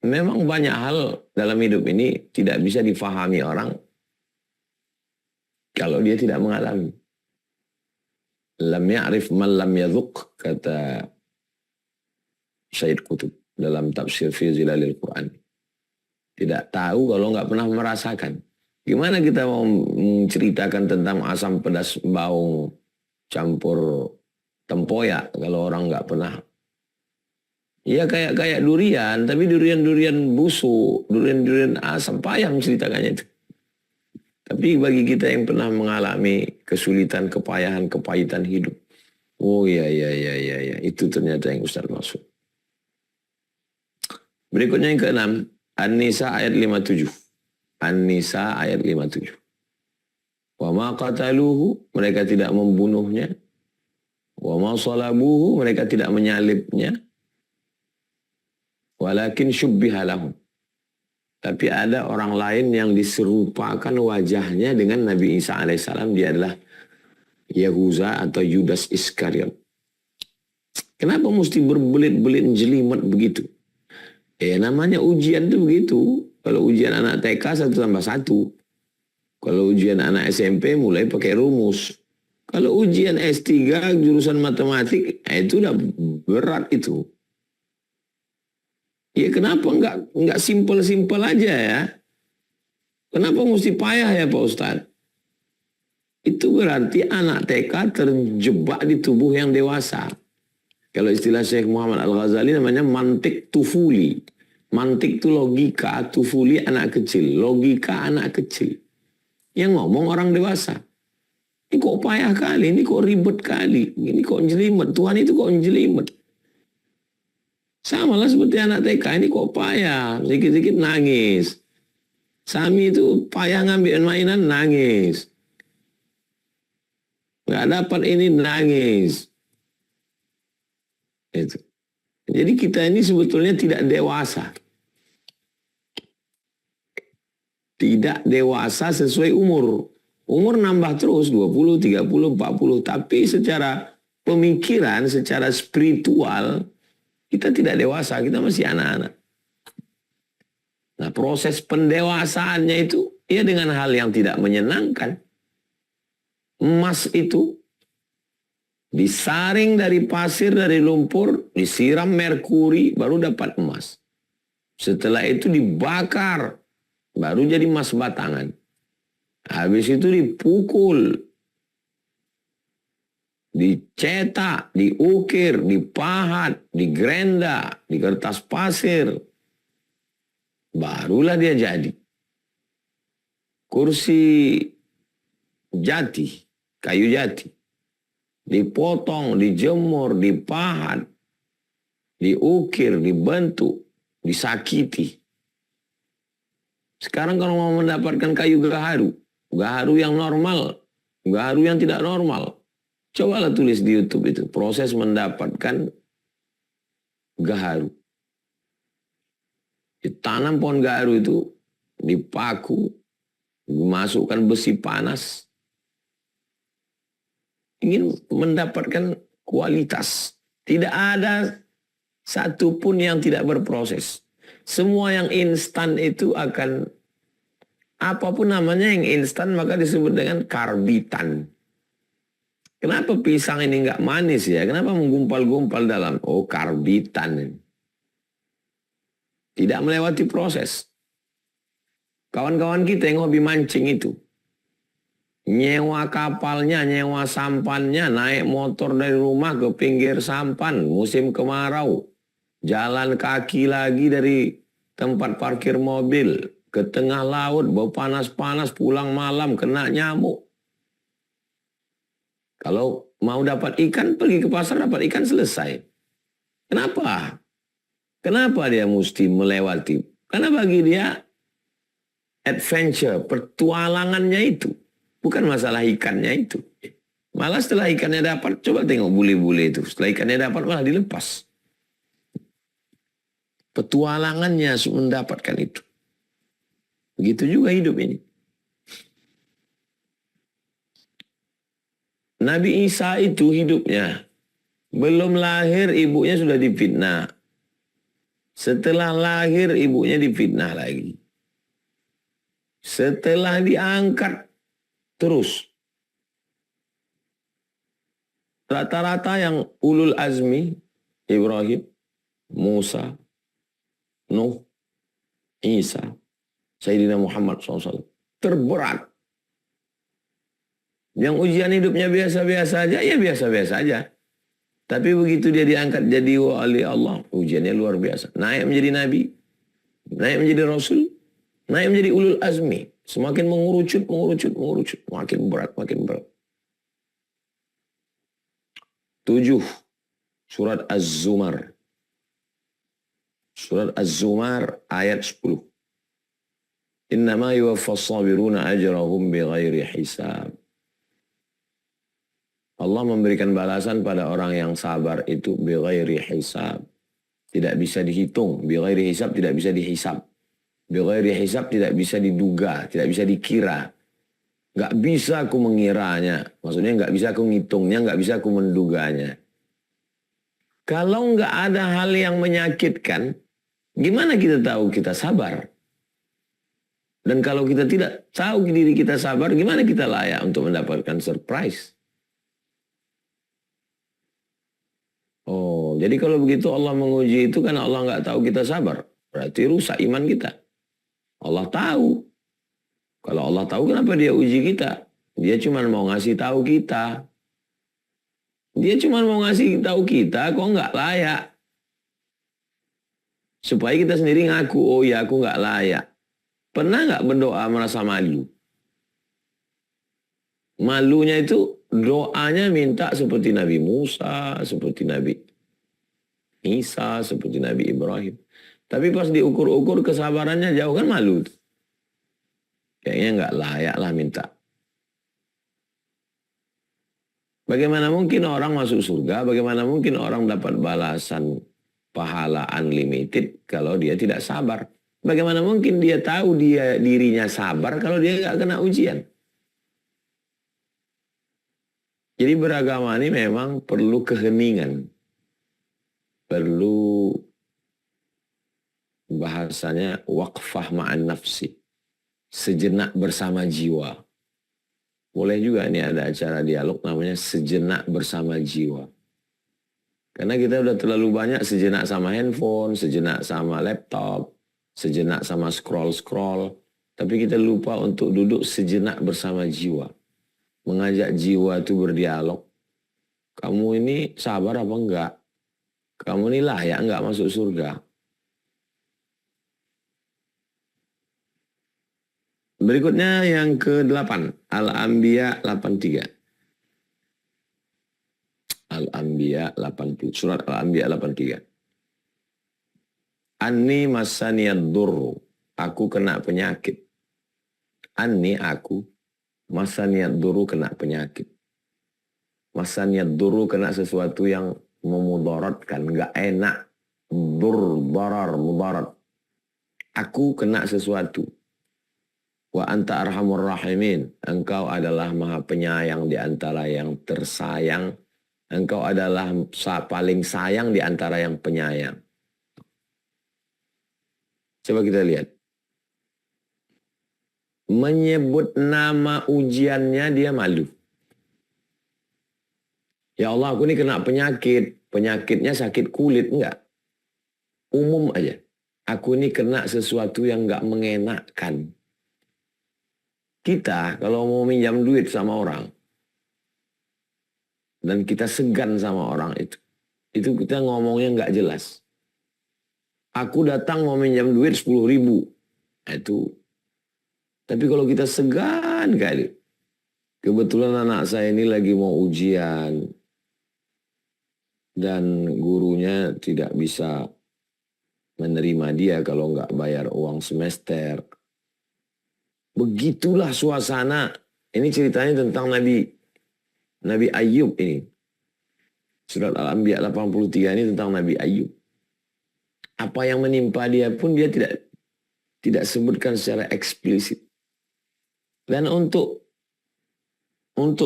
Memang banyak hal dalam hidup ini tidak bisa difahami orang kalau dia tidak mengalami. Lam ya'rif man lam yadhuq, kata Syed Qutb dalam tafsir fi zilalil Quran. Tidak tahu kalau nggak pernah merasakan. Gimana kita mau menceritakan tentang asam pedas bawang campur tempoyak kalau orang nggak pernah. Ya kayak durian, tapi durian busuk, durian asam, payah menceritakannya itu. Tapi bagi kita yang pernah mengalami kesulitan, kepayahan, kepahitan hidup, oh iya, itu ternyata yang Ustaz maksud. Berikutnya yang keenam, An-Nisa ayat 57. An-Nisa ayat 57. Wa ma qataluhu, mereka tidak membunuhnya. Wa ma salabuhu, mereka tidak menyalibnya. Walakin syubbiha lahum. Tapi ada orang lain yang diserupakan wajahnya dengan Nabi Isa alaihissalam. Dia adalah Yahuza atau Yudas Iskariot. Kenapa mesti berbelit-belit jelimet begitu? Namanya ujian itu begitu. Kalau ujian anak TK 1+1. Kalau ujian anak SMP mulai pakai rumus. Kalau ujian S3 jurusan matematik, itu udah berat itu. Ya kenapa enggak simpel-simpel aja ya? Kenapa mesti payah ya Pak Ustadz? Itu berarti anak TK terjebak di tubuh yang dewasa. Kalau istilah Syekh Muhammad Al-Ghazali namanya mantik tufuli. Mantik itu logika, tufuli anak kecil. Logika anak kecil. Yang ngomong orang dewasa. Ini kok payah kali, ini kok ribet kali, ini kok jelimet. Tuhan itu kok jelimet. Sama lah seperti anak TK, ini kok payah, sedikit-sedikit nangis. Sami itu payah ngambil mainan, nangis. Nggak dapat ini, nangis. Itu. Jadi kita ini sebetulnya tidak dewasa. Tidak dewasa sesuai umur. Umur nambah terus, 20, 30, 40. Tapi secara pemikiran, secara spiritual, kita tidak dewasa, kita masih anak-anak. Nah, proses pendewasaannya itu ya dengan hal yang tidak menyenangkan. Emas itu disaring dari pasir, dari lumpur, disiram merkuri, baru dapat emas. Setelah itu dibakar, baru jadi emas batangan. Habis itu dipukul, dicetak, diukir, dipahat, digrenda, di kertas pasir. Barulah dia jadi. Kursi jati, kayu jati. Dipotong, dijemur, dipahat, diukir, dibentuk, disakiti. Sekarang kalau mau mendapatkan kayu gaharu, gaharu yang normal, gaharu yang tidak normal, cobalah tulis di YouTube itu, proses mendapatkan gaharu. Ditanam pohon gaharu itu, dipaku, dimasukkan besi panas. Ingin mendapatkan kualitas. Tidak ada satupun yang tidak berproses. Semua yang instan itu akan, apapun namanya yang instan maka disebut dengan karbitan. Kenapa pisang ini nggak manis ya? Kenapa menggumpal-gumpal dalam? Oh, karbitan. Tidak melewati proses. Kawan-kawan kita yang hobi mancing itu, nyewa kapalnya, nyewa sampannya, naik motor dari rumah ke pinggir sampan, musim kemarau, jalan kaki lagi dari tempat parkir mobil, ke tengah laut, bau panas-panas, pulang malam, kena nyamuk. Kalau mau dapat ikan, pergi ke pasar dapat ikan, selesai. Kenapa? Kenapa dia mesti melewati? Karena bagi dia adventure, petualangannya itu. Bukan masalah ikannya itu. Malah setelah ikannya dapat, coba tengok bule-bule itu. Setelah ikannya dapat malah dilepas. Petualangannya mendapatkan itu. Begitu juga hidup ini. Nabi Isa itu hidupnya. Belum lahir ibunya sudah difitnah. Setelah lahir ibunya difitnah lagi. Setelah diangkat terus. Rata-rata yang ulul azmi, Ibrahim, Musa, Nuh, Isa, Sayyidina Muhammad SAW. terberat. Yang ujian hidupnya biasa-biasa aja, ya biasa-biasa aja. Tapi begitu dia diangkat jadi wali Allah, ujiannya luar biasa. Naik menjadi nabi, naik menjadi rasul, naik menjadi ulul azmi. Semakin mengerucut, makin berat. 7. Surat Az-Zumar. Surat Az-Zumar ayat 10. Innama yuwaffas sabiruna ajrahum bighairi hisab. Allah memberikan balasan pada orang yang sabar itu bighairi hisab. Tidak bisa dihitung. Bighairi hisab tidak bisa dihisab. Bighairi hisab tidak bisa diduga, tidak bisa dikira. Nggak bisa aku mengiranya. Maksudnya nggak bisa aku ngitungnya, nggak bisa aku menduganya. Kalau nggak ada hal yang menyakitkan, gimana kita tahu kita sabar? Dan kalau kita tidak tahu diri kita sabar, gimana kita layak untuk mendapatkan surprise? Oh, jadi kalau begitu Allah menguji itu karena Allah nggak tahu kita sabar. Berarti rusak iman kita. Allah tahu. Kalau Allah tahu kenapa dia uji kita? Dia cuma mau ngasih tahu kita. Dia cuma mau ngasih tahu kita kok nggak layak. Supaya kita sendiri ngaku, oh ya aku nggak layak. Pernah nggak berdoa merasa malu? Malunya itu doanya minta seperti Nabi Musa, seperti Nabi Isa, seperti Nabi Ibrahim. Tapi pas diukur-ukur kesabarannya jauh kan malu. Kayaknya nggak layak lah minta. Bagaimana mungkin orang masuk surga, bagaimana mungkin orang dapat balasan pahala unlimited kalau dia tidak sabar? Bagaimana mungkin dia tahu dirinya sabar kalau dia nggak kena ujian? Jadi beragama ini memang perlu keheningan. Perlu bahasanya waqfah ma'an nafsi. Sejenak bersama jiwa. Boleh juga ini ada acara dialog namanya sejenak bersama jiwa. Karena kita udah terlalu banyak sejenak sama handphone, sejenak sama laptop, sejenak sama scroll-scroll. Tapi kita lupa untuk duduk sejenak bersama jiwa. Mengajak jiwa itu berdialog. Kamu ini sabar apa enggak? Kamu ini layak enggak masuk surga? Berikutnya yang ke-8. Al-Anbiya 83. Al-Anbiya 80. Surat Al-Anbiya 83. Anni masaniyad durru. Aku kena penyakit. Anni aku. Masaniyad durru kena penyakit. Masaniyad durru kena sesuatu yang memudaratkan. Enggak enak. Darar, mudarat. Aku kena sesuatu. Wa anta arhamur rahimin. Engkau adalah maha penyayang di antara yang tersayang. Engkau adalah paling sayang di antara yang penyayang. Coba kita lihat. Menyebut nama ujiannya dia malu. Ya Allah, aku ini kena penyakit. Penyakitnya sakit kulit, enggak. Umum aja. Aku ini kena sesuatu yang enggak mengenakkan. Kita kalau mau minjam duit sama orang, dan kita segan sama orang itu kita ngomongnya enggak jelas. Aku datang mau minjam duit 10.000. Itu. Tapi kalau kita segan kali. Kebetulan anak saya ini lagi mau ujian. Dan gurunya tidak bisa menerima dia kalau nggak bayar uang semester. Begitulah suasana. Ini ceritanya tentang Nabi Ayub ini. Surat Al-Anbiya 83 ini tentang Nabi Ayub. Apa yang menimpa dia pun dia tidak sebutkan secara eksplisit. Dan untuk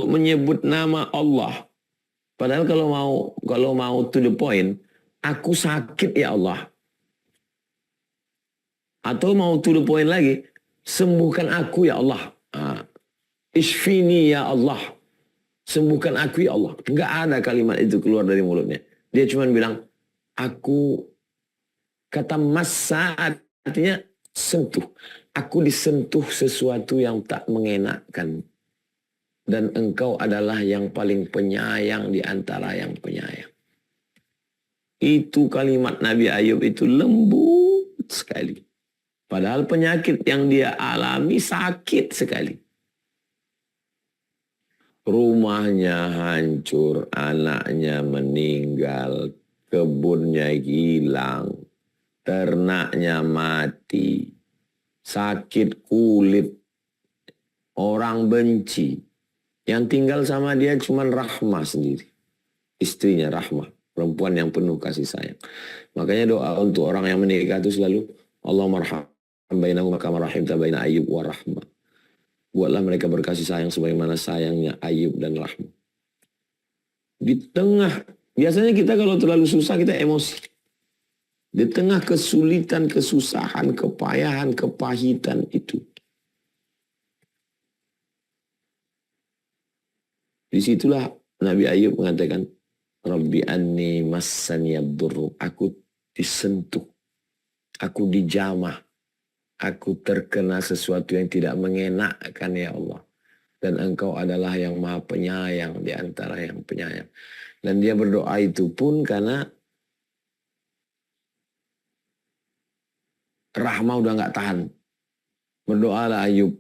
menyebut nama Allah, padahal kalau mau to the point, aku sakit ya Allah. Atau mau to the point lagi, sembuhkan aku ya Allah. Isfini ya Allah. Sembuhkan aku ya Allah. Enggak ada kalimat itu keluar dari mulutnya. Dia cuma bilang, kata massa artinya sentuh. Aku disentuh sesuatu yang tak mengenakkan. Dan engkau adalah yang paling penyayang di antara yang penyayang. Itu kalimat Nabi Ayub itu lembut sekali. Padahal penyakit yang dia alami sakit sekali. Rumahnya hancur, anaknya meninggal, kebunnya hilang, ternaknya mati, sakit kulit, orang benci. Yang tinggal sama dia cuma Rahmah sendiri. Istrinya Rahmah, perempuan yang penuh kasih sayang. Makanya doa untuk orang yang menikah itu selalu Allahumma arham bainahuma kama rahimta baina Ayyub wa Rahmah. Buatlah mereka berkasih sayang sebagaimana sayangnya Ayub dan Rahmah. Di tengah, biasanya kita kalau terlalu susah kita emosi. Di tengah kesulitan, kesusahan, kepayahan, kepahitan itu. Disitulah Nabi Ayub mengatakan, Rabbi anni massani yadurru. Aku disentuh. Aku dijamah. Aku terkena sesuatu yang tidak mengenakkan ya Allah. Dan engkau adalah yang maha penyayang di antara yang penyayang. Dan dia berdoa itu pun karena Rahmah udah gak tahan. Berdoalah Ayub.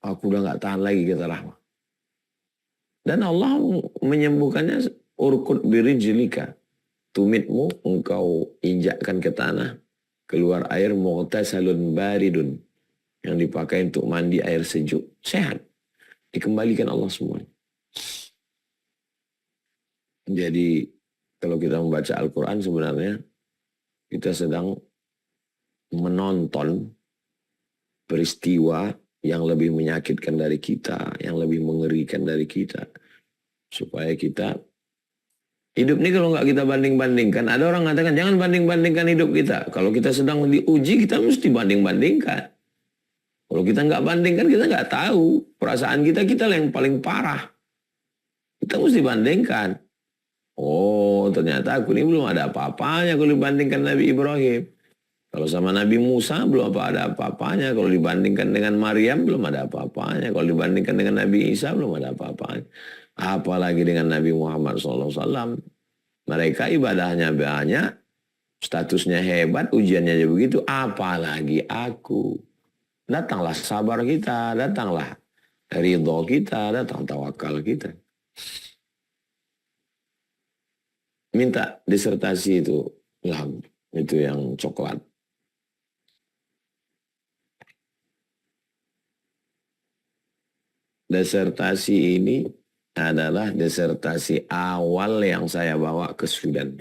Aku udah gak tahan lagi kata Rahmah. Dan Allah menyembuhkannya urkut birijlika. Tumitmu engkau injakkan ke tanah. Keluar air mughtasalun baridun. Yang dipakai untuk mandi air sejuk. Sehat. Dikembalikan Allah semuanya. Jadi kalau kita membaca Al-Quran sebenarnya kita sedang menonton peristiwa yang lebih menyakitkan dari kita, yang lebih mengerikan dari kita. Supaya kita, hidup ini kalau nggak kita banding-bandingkan, ada orang mengatakan jangan banding-bandingkan hidup kita. Kalau kita sedang diuji, kita mesti banding-bandingkan. Kalau kita nggak bandingkan, kita nggak tahu. Perasaan kita yang paling parah. Kita mesti bandingkan. Oh, ternyata aku ini belum ada apa-apanya kalau dibandingkan Nabi Ibrahim. Kalau sama Nabi Musa belum ada apa-apanya. Kalau dibandingkan dengan Maryam belum ada apa-apanya. Kalau dibandingkan dengan Nabi Isa belum ada apa-apanya. Apalagi dengan Nabi Muhammad SAW. Mereka ibadahnya banyak. Statusnya hebat. Ujiannya aja begitu. Apalagi aku. Datanglah sabar kita. Datanglah ridho kita. Datang tawakal kita. Minta disertasi itu. Itu yang coklat. Disertasi ini adalah disertasi awal yang saya bawa ke Sudan.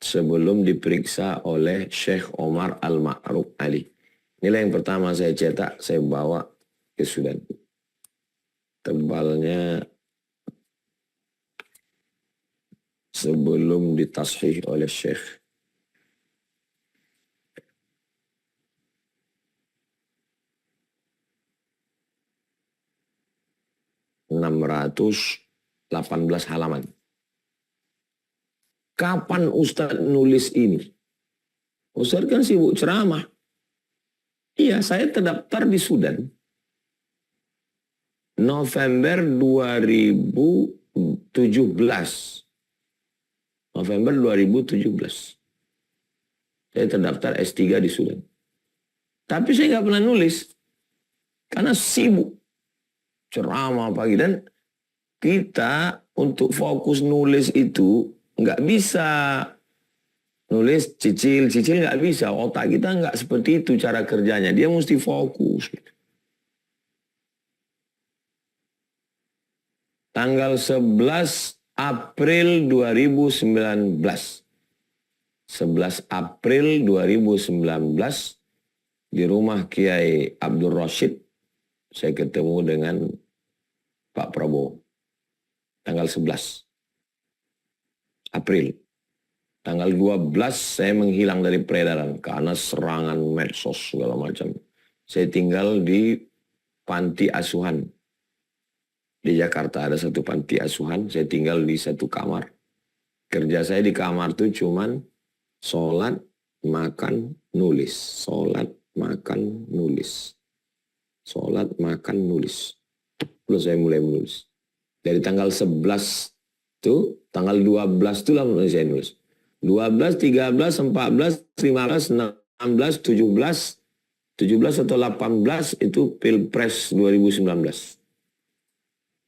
Sebelum diperiksa oleh Syekh Omar Al-Ma'ruf Ali. Inilah yang pertama saya cetak, saya bawa ke Sudan. Tebalnya sebelum ditashih oleh Syekh. ...618 halaman. Kapan Ustadz nulis ini? Ustadz kan sibuk ceramah. Iya, saya terdaftar di Sudan. November 2017. November 2017. Saya terdaftar S3 di Sudan. Tapi saya nggak pernah nulis. Karena sibuk. Ceramah pagi. Dan kita untuk fokus nulis itu nggak bisa. Nulis cicil nggak bisa. Otak kita nggak seperti itu cara kerjanya. Dia mesti fokus. Tanggal 11 April 2019. 11 April 2019 di rumah Kiai Abdul Rashid saya ketemu dengan Pak Prabowo. Tanggal 11 April. Tanggal 12 saya menghilang dari peredaran karena serangan medsos segala macam. Saya tinggal di panti asuhan. Di Jakarta ada satu panti asuhan, saya tinggal di satu kamar. Kerja saya di kamar tuh cuman sholat, makan, nulis. Sholat, makan, nulis. Sholat, makan, nulis. Lalu saya mulai menulis. Dari tanggal 11 itu, tanggal 12 itu lah mulai saya nulis. 12, 13, 14, 15, 16, 17, 17 atau 18 itu Pilpres 2019.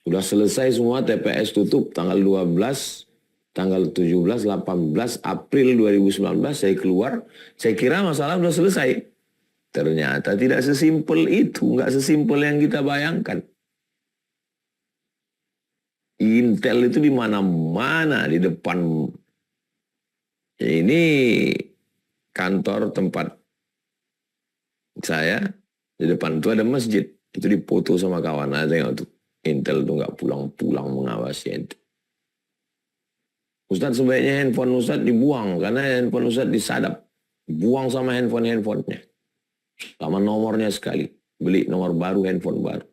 Sudah selesai semua, TPS tutup tanggal 12, tanggal 17, 18 April 2019 saya keluar. Saya kira masalah sudah selesai. Ternyata tidak sesimpel itu, nggak sesimpel yang kita bayangkan. Intel itu di mana-mana, di depan. Ini kantor tempat saya, di depan itu ada masjid. Itu dipoto sama kawan. Nah, tengok tuh. Intel itu nggak pulang-pulang mengawasi itu. Ustadz sebaiknya handphone Ustadz dibuang, karena handphone Ustadz disadap. Buang sama handphone-handphonenya. Sama nomornya sekali. Beli nomor baru, handphone baru.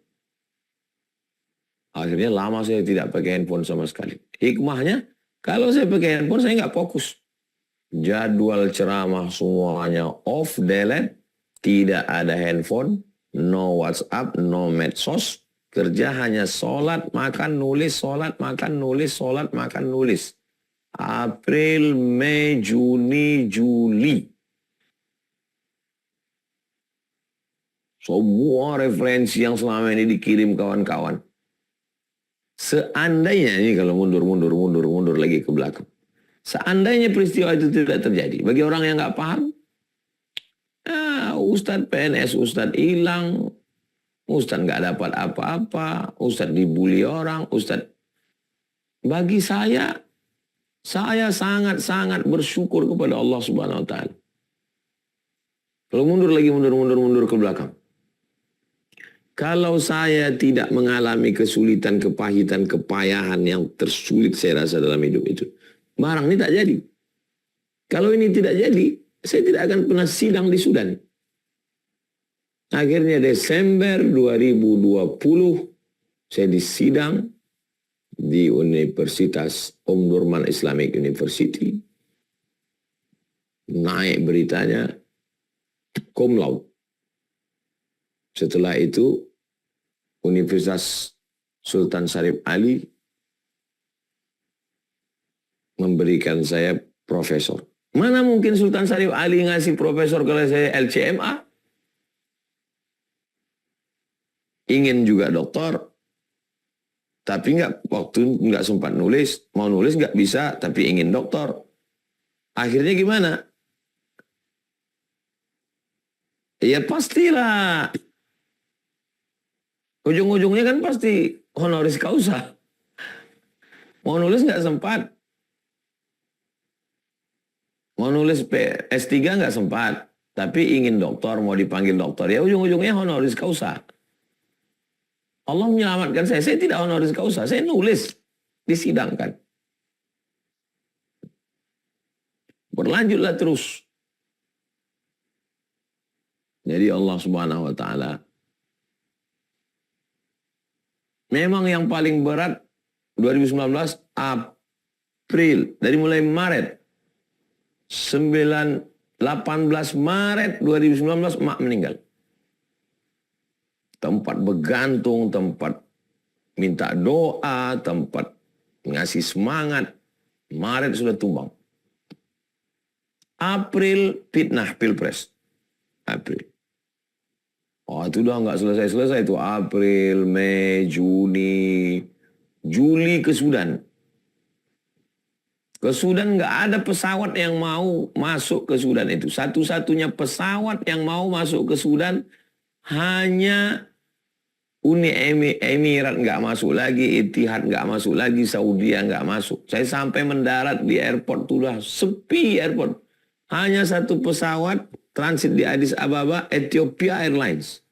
Akhirnya lama saya tidak pakai handphone sama sekali. Hikmahnya, kalau saya pakai handphone saya nggak fokus. Jadwal ceramah semuanya off, delete. Tidak ada handphone, no WhatsApp, no medsos. Kerja hanya sholat, makan, nulis, sholat, makan, nulis, sholat, makan, nulis. April, Mei, Juni, Juli. Semua referensi yang selama ini dikirim kawan-kawan. Seandainya, ini kalau mundur lagi ke belakang. Seandainya peristiwa itu tidak terjadi. Bagi orang yang nggak paham, Ustadz PNS, Ustadz hilang, Ustadz nggak dapat apa-apa, Ustadz dibully orang, Ustadz. Bagi saya sangat-sangat bersyukur kepada Allah Subhanahu Wa Taala. Kalau mundur lagi, mundur ke belakang. Kalau saya tidak mengalami kesulitan, kepahitan, kepayahan yang tersulit saya rasa dalam hidup itu, barang ini tak jadi. Kalau ini tidak jadi, saya tidak akan pernah sidang di Sudan. Akhirnya Desember 2020, saya disidang di Universitas Omdurman Islamic University. Naik beritanya, cum laude. Setelah itu, Universitas Sultan Syarif Ali memberikan saya profesor. Mana mungkin Sultan Syarif Ali ngasih profesor kalau saya LCMA? Ingin juga doktor, tapi nggak sempat nulis. Mau nulis nggak bisa, tapi ingin doktor. Akhirnya gimana? Ya pastilah. Ujung-ujungnya kan pasti honoris causa. Mau nulis nggak sempat. Mau nulis S3 nggak sempat. Tapi ingin doktor, mau dipanggil doktor. Ya ujung-ujungnya honoris causa. Allah menyelamatkan saya. Saya tidak honoris causa. Saya nulis. Disidangkan. Berlanjutlah terus. Jadi Allah Subhanahu Wa Taala memang yang paling berat 2019 April. Dari mulai Maret. 18 Maret 2019 mak meninggal. Tempat bergantung, tempat minta doa, tempat ngasih semangat. Maret sudah tumbang. April fitnah Pilpres. April. Oh itu udah nggak selesai-selesai itu. April, Mei, Juni, Juli ke Sudan. Ke Sudan nggak ada pesawat yang mau masuk ke Sudan itu. Satu-satunya pesawat yang mau masuk ke Sudan hanya Uni Emirat nggak masuk lagi, Etihad nggak masuk lagi, Saudi nggak masuk. Saya sampai mendarat di airport tuh udah sepi airport. Hanya satu pesawat transit di Addis Ababa, Ethiopia Airlines.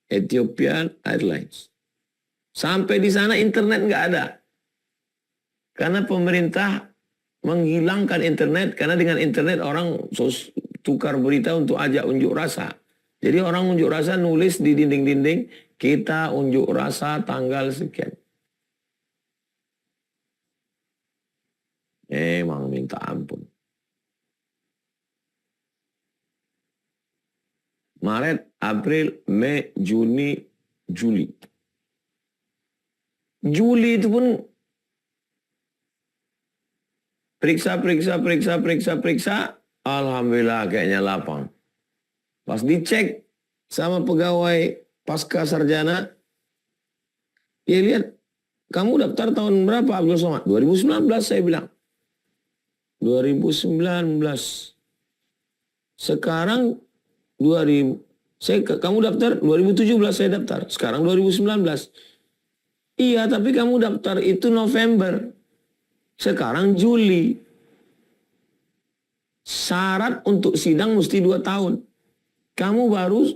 Ethiopian Airlines. Sampai di sana internet nggak ada. Karena pemerintah menghilangkan internet, karena dengan internet orang tukar berita untuk ajak unjuk rasa. Jadi orang unjuk rasa nulis di dinding-dinding, kita unjuk rasa tanggal sekian. Emang minta ampun. Maret, April, Mei, Juni, Juli. Juli itu pun periksa. Alhamdulillah kayaknya lapang. Pas dicek sama pegawai pasca sarjana, dia lihat, kamu daftar tahun berapa Abdul Somad? 2019 saya bilang. 2019. Sekarang 2000, kamu daftar 2017 saya daftar. Sekarang 2019. Iya, tapi kamu daftar itu November. Sekarang Juli. Syarat untuk sidang mesti 2 tahun. Kamu baru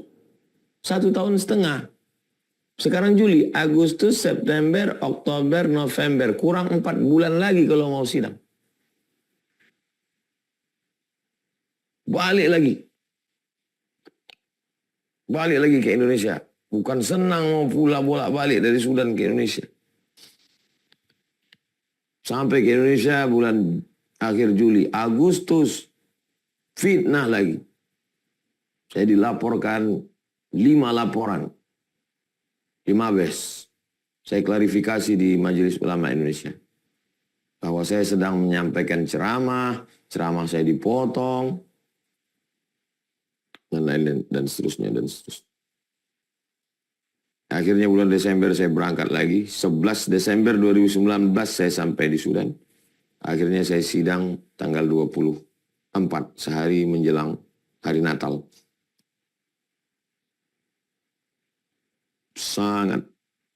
1,5 tahun. Sekarang Juli, Agustus, September, Oktober, November. Kurang 4 bulan lagi kalau mau sidang. Balik lagi ke Indonesia. Bukan senang mau pula bolak-balik dari Sudan ke Indonesia. Sampai ke Indonesia bulan akhir Juli. Agustus, fitnah lagi. Saya dilaporkan 5 laporan. 5 saya klarifikasi di Majelis Ulama Indonesia. Bahwa saya sedang menyampaikan ceramah saya dipotong, dan lain-lain, dan seterusnya. Akhirnya bulan Desember saya berangkat lagi. 11 Desember 2019 saya sampai di Sudan. Akhirnya saya sidang tanggal 24, sehari menjelang hari Natal. Sangat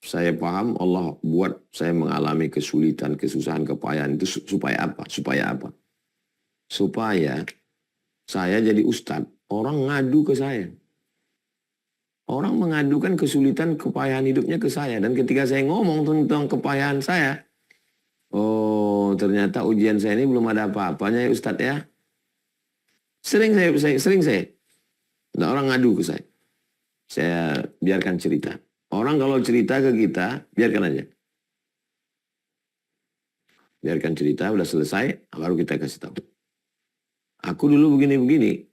saya paham Allah buat saya mengalami kesulitan, kesusahan, kepayahan itu supaya apa? Supaya saya jadi ustadz. Orang ngadu ke saya. Orang mengadukan kesulitan, kepayahan hidupnya ke saya. Dan ketika saya ngomong tentang kepayahan saya, oh ternyata ujian saya ini belum ada apa-apanya ya ustadz ya. Sering saya. Nah, orang ngadu ke saya. Saya biarkan cerita. Orang kalau cerita ke kita, biarkan aja. Biarkan cerita, udah selesai, baru kita kasih tahu. Aku dulu begini-begini.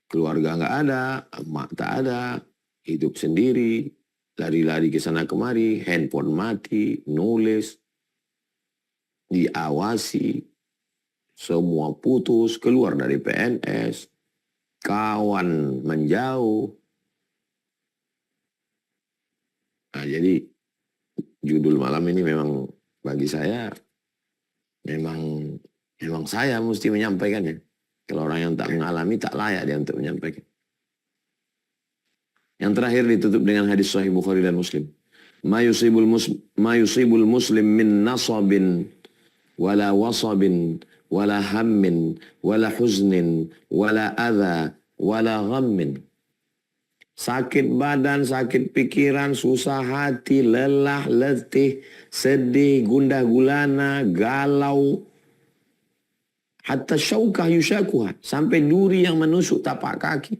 Keluarga nggak ada, emak tak ada, hidup sendiri, lari-lari ke sana kemari, handphone mati, nulis, diawasi, semua putus, keluar dari PNS, kawan menjauh. Nah, jadi judul malam ini memang bagi saya memang saya mesti menyampaikannya. Kalau orang yang tak mengalami tak layak dia untuk menyampaikan. Yang terakhir ditutup dengan hadis Sahih Bukhari dan Muslim. Ma yusibul muslim min nasabin wala wasabin wala hammin wala huznin wala adha wala ghammin. Sakit badan, sakit pikiran, susah hati, lelah, letih, sedih, gundah gulana, galau. Hatta syaukah yushakuha. Sampai duri yang menusuk tapak kaki.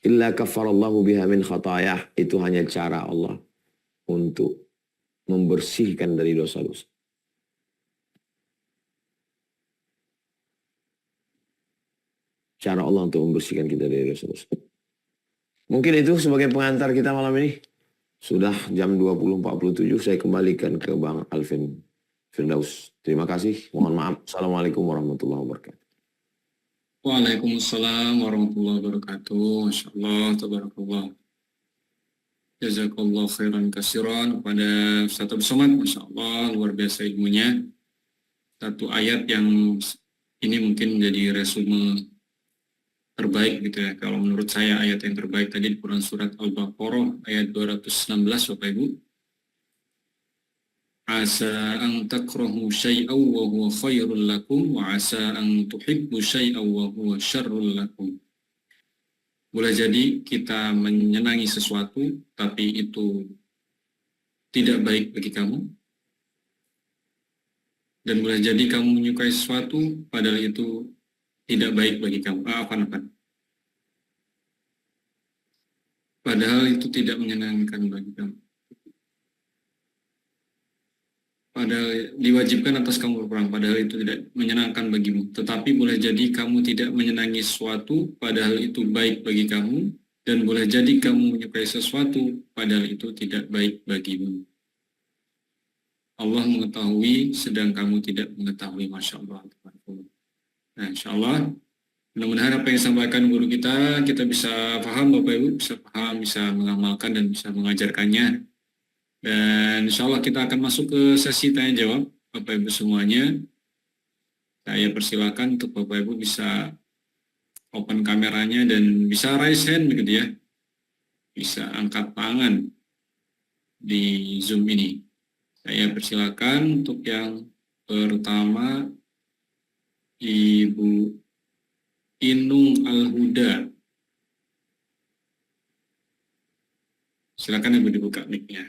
Illa kafarallahu biha min khatayah. Itu hanya cara Allah untuk membersihkan dari dosa-dosa. Cara Allah untuk membersihkan kita dari dosa-dosa. Mungkin itu sebagai pengantar kita malam ini. Sudah jam 20.47, saya kembalikan ke Bang Alvin Firdaus. Terima kasih. Mohon maaf. Assalamualaikum warahmatullahi wabarakatuh. Waalaikumsalam warahmatullahi wabarakatuh. Masya Allah, tabarakallah. Jazakallah khairan kasiran kepada Ustaz Abdul Somad. Masya Allah, luar biasa ilmunya. Satu ayat yang ini mungkin jadi resume terbaik gitu ya. Kalau menurut saya ayat yang terbaik tadi di Quran Surat Al-Baqarah ayat 216 Bapak Ibu. Asa an takrahu syai'aw wa huwa khairul lakum wa asa an tuhibbu syai'aw wa huwa syarrul lakum. Boleh jadi kita menyenangi sesuatu tapi itu tidak baik bagi kamu. Dan boleh jadi kamu menyukai sesuatu padahal itu tidak baik bagi kamu. Padahal itu tidak menyenangkan bagi kamu. padahal diwajibkan atas kamu berperang, padahal itu tidak menyenangkan bagimu. Tetapi boleh jadi kamu tidak menyenangi sesuatu, padahal itu baik bagi kamu, dan boleh jadi kamu menyukai sesuatu, padahal itu tidak baik bagimu. Allah mengetahui, sedang kamu tidak mengetahui. Masya Allah. Nah, insya Allah, mudah-mudahan apa yang disampaikan guru kita bisa paham Bapak Ibu, bisa paham, bisa mengamalkan, dan bisa mengajarkannya. Dan insya Allah kita akan masuk ke sesi tanya jawab Bapak Ibu semuanya. Saya persilakan untuk Bapak Ibu bisa open kameranya dan bisa raise hand begitu ya. Bisa angkat tangan di Zoom ini. Saya persilakan untuk yang pertama Ibu Inung Al-Huda. Silakan Ibu dibuka mic-nya.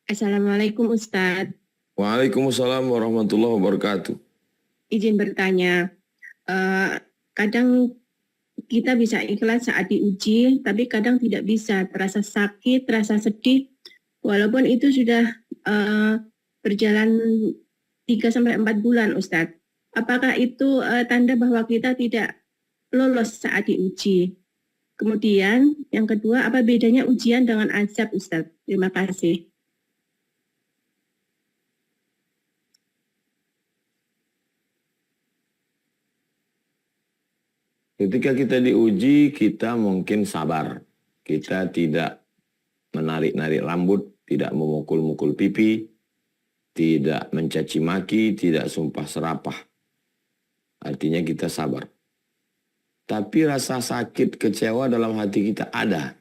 Assalamualaikum Ustadz. Waalaikumsalam warahmatullahi wabarakatuh. Izin bertanya, kadang kita bisa ikhlas saat diuji, tapi kadang tidak bisa, terasa sakit, terasa sedih, walaupun itu sudah berjalan 3-4 bulan Ustadz. Apakah itu tanda bahwa kita tidak lolos saat diuji? Kemudian yang kedua, apa bedanya ujian dengan azab Ustadz? Terima kasih. Ketika kita diuji, kita mungkin sabar. Kita tidak menarik-narik rambut, tidak memukul-mukul pipi, tidak mencaci maki, tidak sumpah serapah. Artinya kita sabar. Tapi rasa sakit kecewa dalam hati kita ada.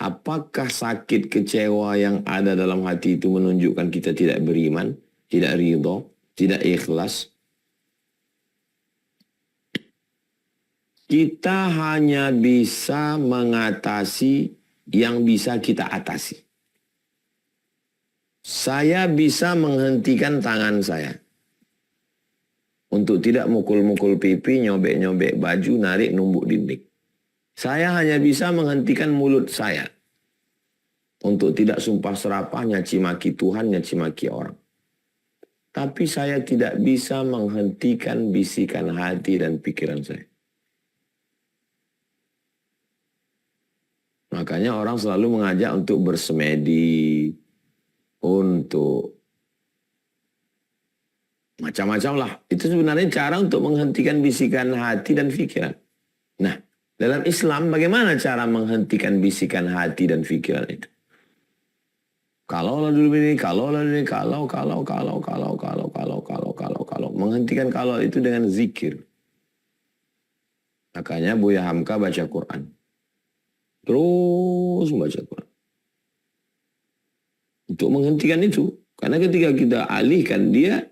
Apakah sakit kecewa yang ada dalam hati itu menunjukkan kita tidak beriman, tidak ridho, tidak ikhlas? Kita hanya bisa mengatasi yang bisa kita atasi. Saya bisa menghentikan tangan saya untuk tidak mukul-mukul pipi, nyobek-nyobek baju, narik numbuk dinding. Saya hanya bisa menghentikan mulut saya untuk tidak sumpah serapah, nyaci maki Tuhan, nyaci maki orang. Tapi saya tidak bisa menghentikan bisikan hati dan pikiran saya. Makanya orang selalu mengajak untuk bersemedi, untuk macam-macam lah. Itu sebenarnya cara untuk menghentikan bisikan hati dan pikiran. Nah, dalam Islam bagaimana cara menghentikan bisikan hati dan pikiran itu? Kalau dulu ini, kalau. Menghentikan kalau itu dengan zikir. Makanya Buya Hamka baca Quran. Terus membaca Quran. Untuk menghentikan itu. Karena ketika kita alihkan dia,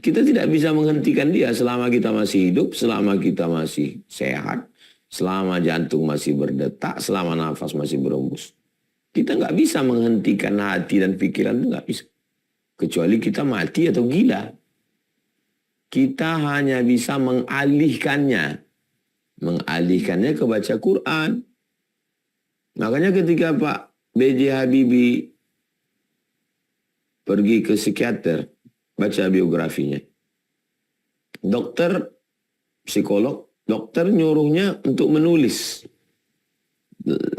kita tidak bisa menghentikan dia selama kita masih hidup, selama kita masih sehat, selama jantung masih berdetak, selama nafas masih berembus. Kita nggak bisa menghentikan hati dan pikiran, itu nggak bisa. Kecuali kita mati atau gila. Kita hanya bisa mengalihkannya. Mengalihkannya ke baca Quran. Makanya ketika Pak B.J. Habibie pergi ke psikiater, baca biografinya. Dokter, psikolog, dokter nyuruhnya untuk menulis.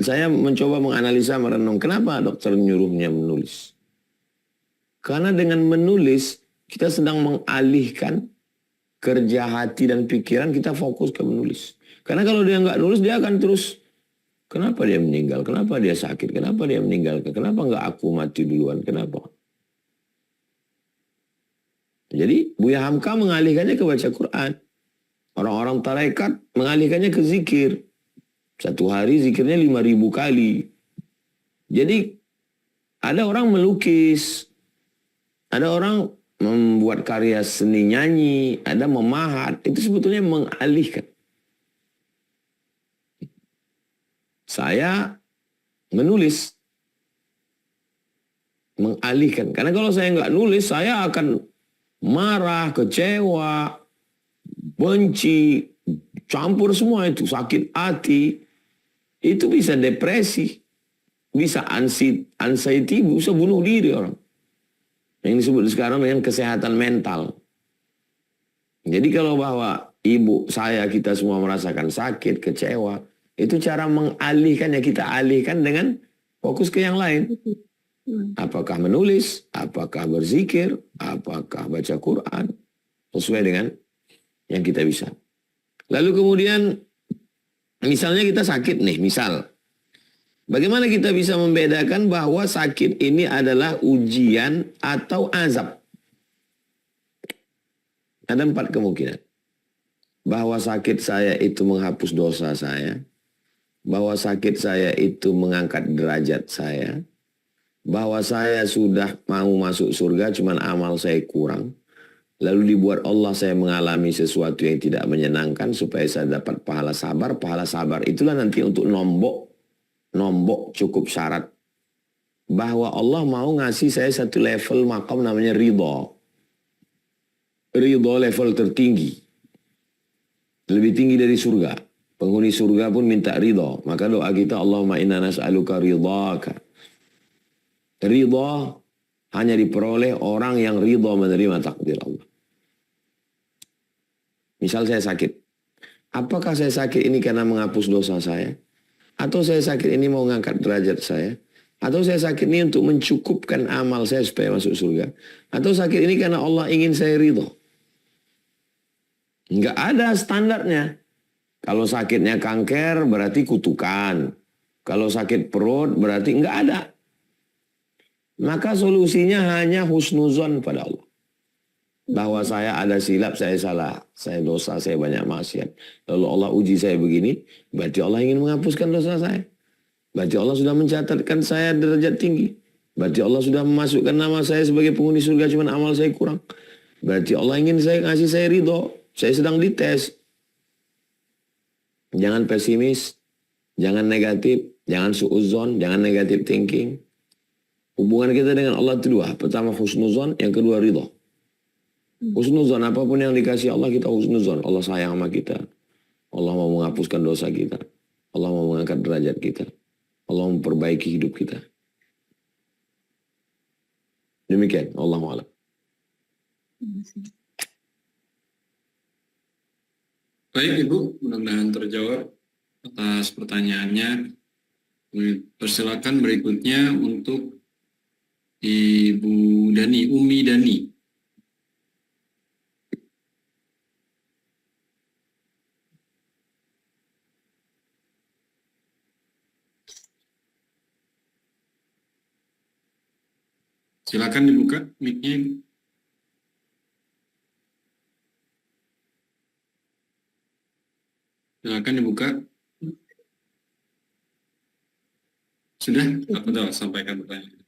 Saya mencoba menganalisa, merenung, kenapa dokter nyuruhnya menulis? Karena dengan menulis, kita sedang mengalihkan kerja hati dan pikiran, kita fokus ke menulis. Karena kalau dia nggak nulis, dia akan terus, kenapa dia meninggal? Kenapa dia sakit? Kenapa dia meninggal? Kenapa nggak aku mati duluan? Kenapa? Jadi Buya Hamka mengalihkannya ke baca Quran. Orang-orang tarekat mengalihkannya ke zikir. Satu hari zikirnya 5.000 kali. Jadi ada orang melukis. Ada orang membuat karya seni nyanyi. Ada memahat. Itu sebetulnya mengalihkan. Saya menulis. Mengalihkan. Karena kalau saya nggak nulis, saya akan marah, kecewa, benci, campur semua itu. Sakit hati. Itu bisa depresi. Bisa anxiety, bisa bunuh diri orang. Yang disebut sekarang dengan kesehatan mental. Jadi kalau bahwa ibu, saya, kita semua merasakan sakit, kecewa, itu cara mengalihkannya, kita alihkan dengan fokus ke yang lain. Apakah menulis, apakah berzikir, apakah baca Quran, sesuai dengan yang kita bisa. Lalu kemudian, misalnya kita sakit nih, misal. Bagaimana kita bisa membedakan bahwa sakit ini adalah ujian atau azab? Ada 4 kemungkinan. Bahwa sakit saya itu menghapus dosa saya. Bahwa sakit saya itu mengangkat derajat saya. Bahwa saya sudah mau masuk surga, cuman amal saya kurang. Lalu dibuat Allah saya mengalami sesuatu yang tidak menyenangkan supaya saya dapat pahala sabar. Pahala sabar itulah nanti untuk nombok cukup syarat. Bahwa Allah mau ngasih saya satu level makam namanya ridho. Ridho level tertinggi. Lebih tinggi dari surga. Penghuni surga pun minta ridho. Maka doa kita, Allahumma inna nas'aluka ridhaka. Ridha hanya diperoleh orang yang ridha menerima takdir Allah. Misal saya sakit. Apakah saya sakit ini karena menghapus dosa saya? Atau saya sakit ini mau mengangkat derajat saya? Atau saya sakit ini untuk mencukupkan amal saya supaya masuk surga? Atau sakit ini karena Allah ingin saya ridha? Enggak ada standarnya. Kalau sakitnya kanker berarti kutukan. Kalau sakit perut berarti enggak ada. Maka solusinya hanya husnuzon pada Allah. Bahwa saya ada silap, saya salah. Saya dosa, saya banyak maksiat. Lalu Allah uji saya begini, berarti Allah ingin menghapuskan dosa saya. Berarti Allah sudah mencatatkan saya derajat tinggi. Berarti Allah sudah memasukkan nama saya sebagai penghuni surga, cuma amal saya kurang. Berarti Allah ingin saya ngasih saya ridho. Saya sedang dites. Jangan pesimis, jangan negatif, jangan suudzon, jangan negatif thinking. Hubungan kita dengan Allah itu 2. Pertama husnuzon, yang kedua ridho. Husnuzon, apapun yang dikasih Allah kita husnuzon. Allah sayang sama kita. Allah mau menghapuskan dosa kita. Allah mau mengangkat derajat kita. Allah memperbaiki hidup kita. Demikian. Allahu a'lam. Baik Ibu, mudah-mudahan terjawab atas pertanyaannya. Persilakan berikutnya untuk Ibu Dani, Umi Dani. Silakan dibuka mic-nya. Silakan dibuka. Sudah? Apa sampaikan pertanyaan.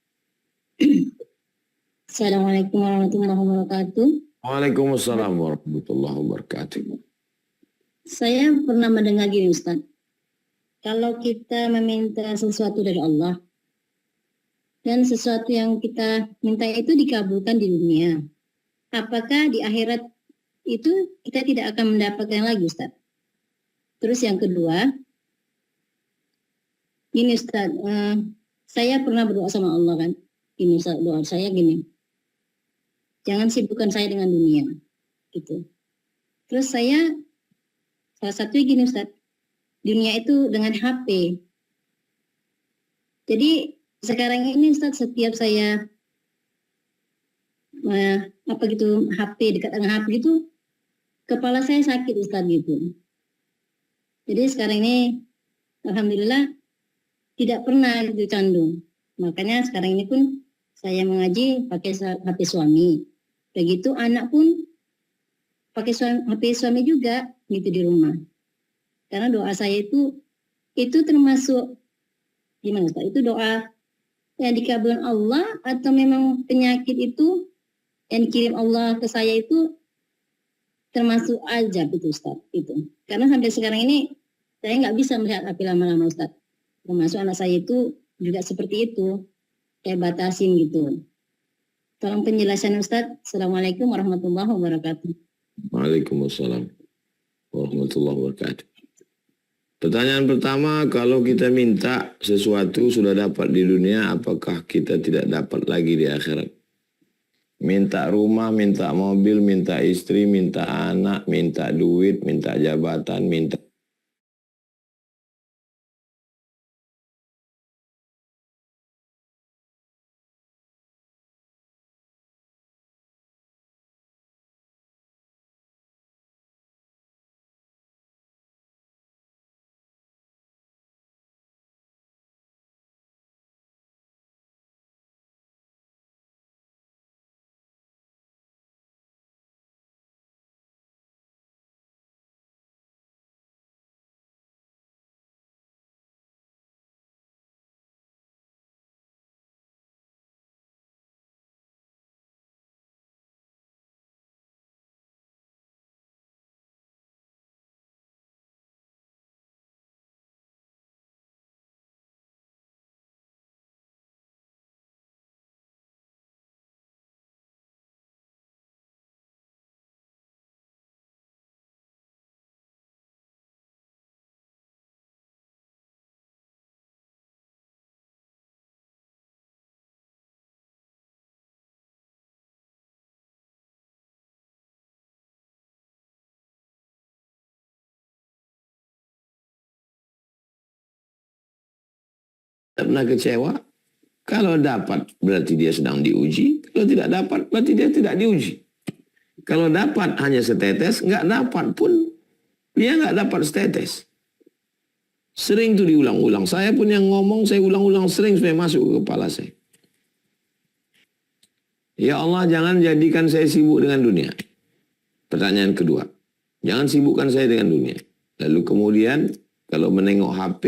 Assalamualaikum warahmatullahi wabarakatuh. Waalaikumsalam warahmatullahi wabarakatuh. Saya pernah mendengar gini Ustaz. Kalau kita meminta sesuatu dari Allah, dan sesuatu yang kita minta itu dikabulkan di dunia, apakah di akhirat itu kita tidak akan mendapatkan lagi Ustaz? Terus yang kedua, gini Ustaz, saya pernah berdoa sama Allah kan, ini doa saya gini, jangan sibukkan saya dengan dunia, gitu. Terus salah satu gini Ustaz, dunia itu dengan HP. Jadi sekarang ini Ustaz, setiap saya HP dekat dengan HP gitu, kepala saya sakit Ustaz gitu. Jadi sekarang ini alhamdulillah tidak pernah itu candu. Makanya sekarang ini pun saya mengaji pakai HP suami. Begitu anak pun pakai HP suami juga gitu di rumah. Karena doa saya itu termasuk gimana Ustaz? Itu doa yang dikabulkan Allah atau memang penyakit itu yang dikirim Allah ke saya itu termasuk ajab itu Ustaz itu. Karena sampai sekarang ini saya nggak bisa melihat api lama-lama Ustaz. Termasuk anak saya itu juga seperti itu. Saya batasin gitu. Tolong penjelasan Ustaz. Assalamualaikum warahmatullahi wabarakatuh. Waalaikumsalam warahmatullahi wabarakatuh. Pertanyaan pertama, kalau kita minta sesuatu sudah dapat di dunia, apakah kita tidak dapat lagi di akhirat? Minta rumah, minta mobil, minta istri, minta anak, minta duit, minta jabatan, minta... pernah kecewa. Kalau dapat berarti dia sedang diuji. Kalau tidak dapat berarti dia tidak diuji. Kalau dapat hanya setetes, nggak dapat pun dia nggak dapat setetes. Sering tuh diulang-ulang. Saya pun yang ngomong, saya ulang-ulang sering supaya masuk ke kepala saya. Ya Allah, jangan jadikan saya sibuk dengan dunia. Pertanyaan kedua, jangan sibukkan saya dengan dunia. Lalu kemudian kalau menengok HP,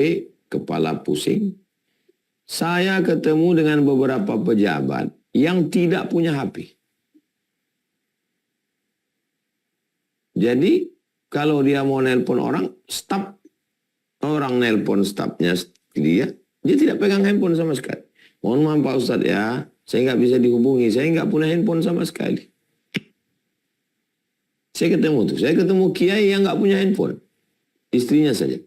kepala pusing. Saya ketemu dengan beberapa pejabat yang tidak punya HP. Jadi kalau dia mau nelpon orang, staf orang nelpon stafnya dia tidak pegang handphone sama sekali. Mohon maaf Pak Ustadz ya, saya nggak bisa dihubungi, saya nggak punya handphone sama sekali. Saya ketemu kiai yang nggak punya handphone, istrinya saja.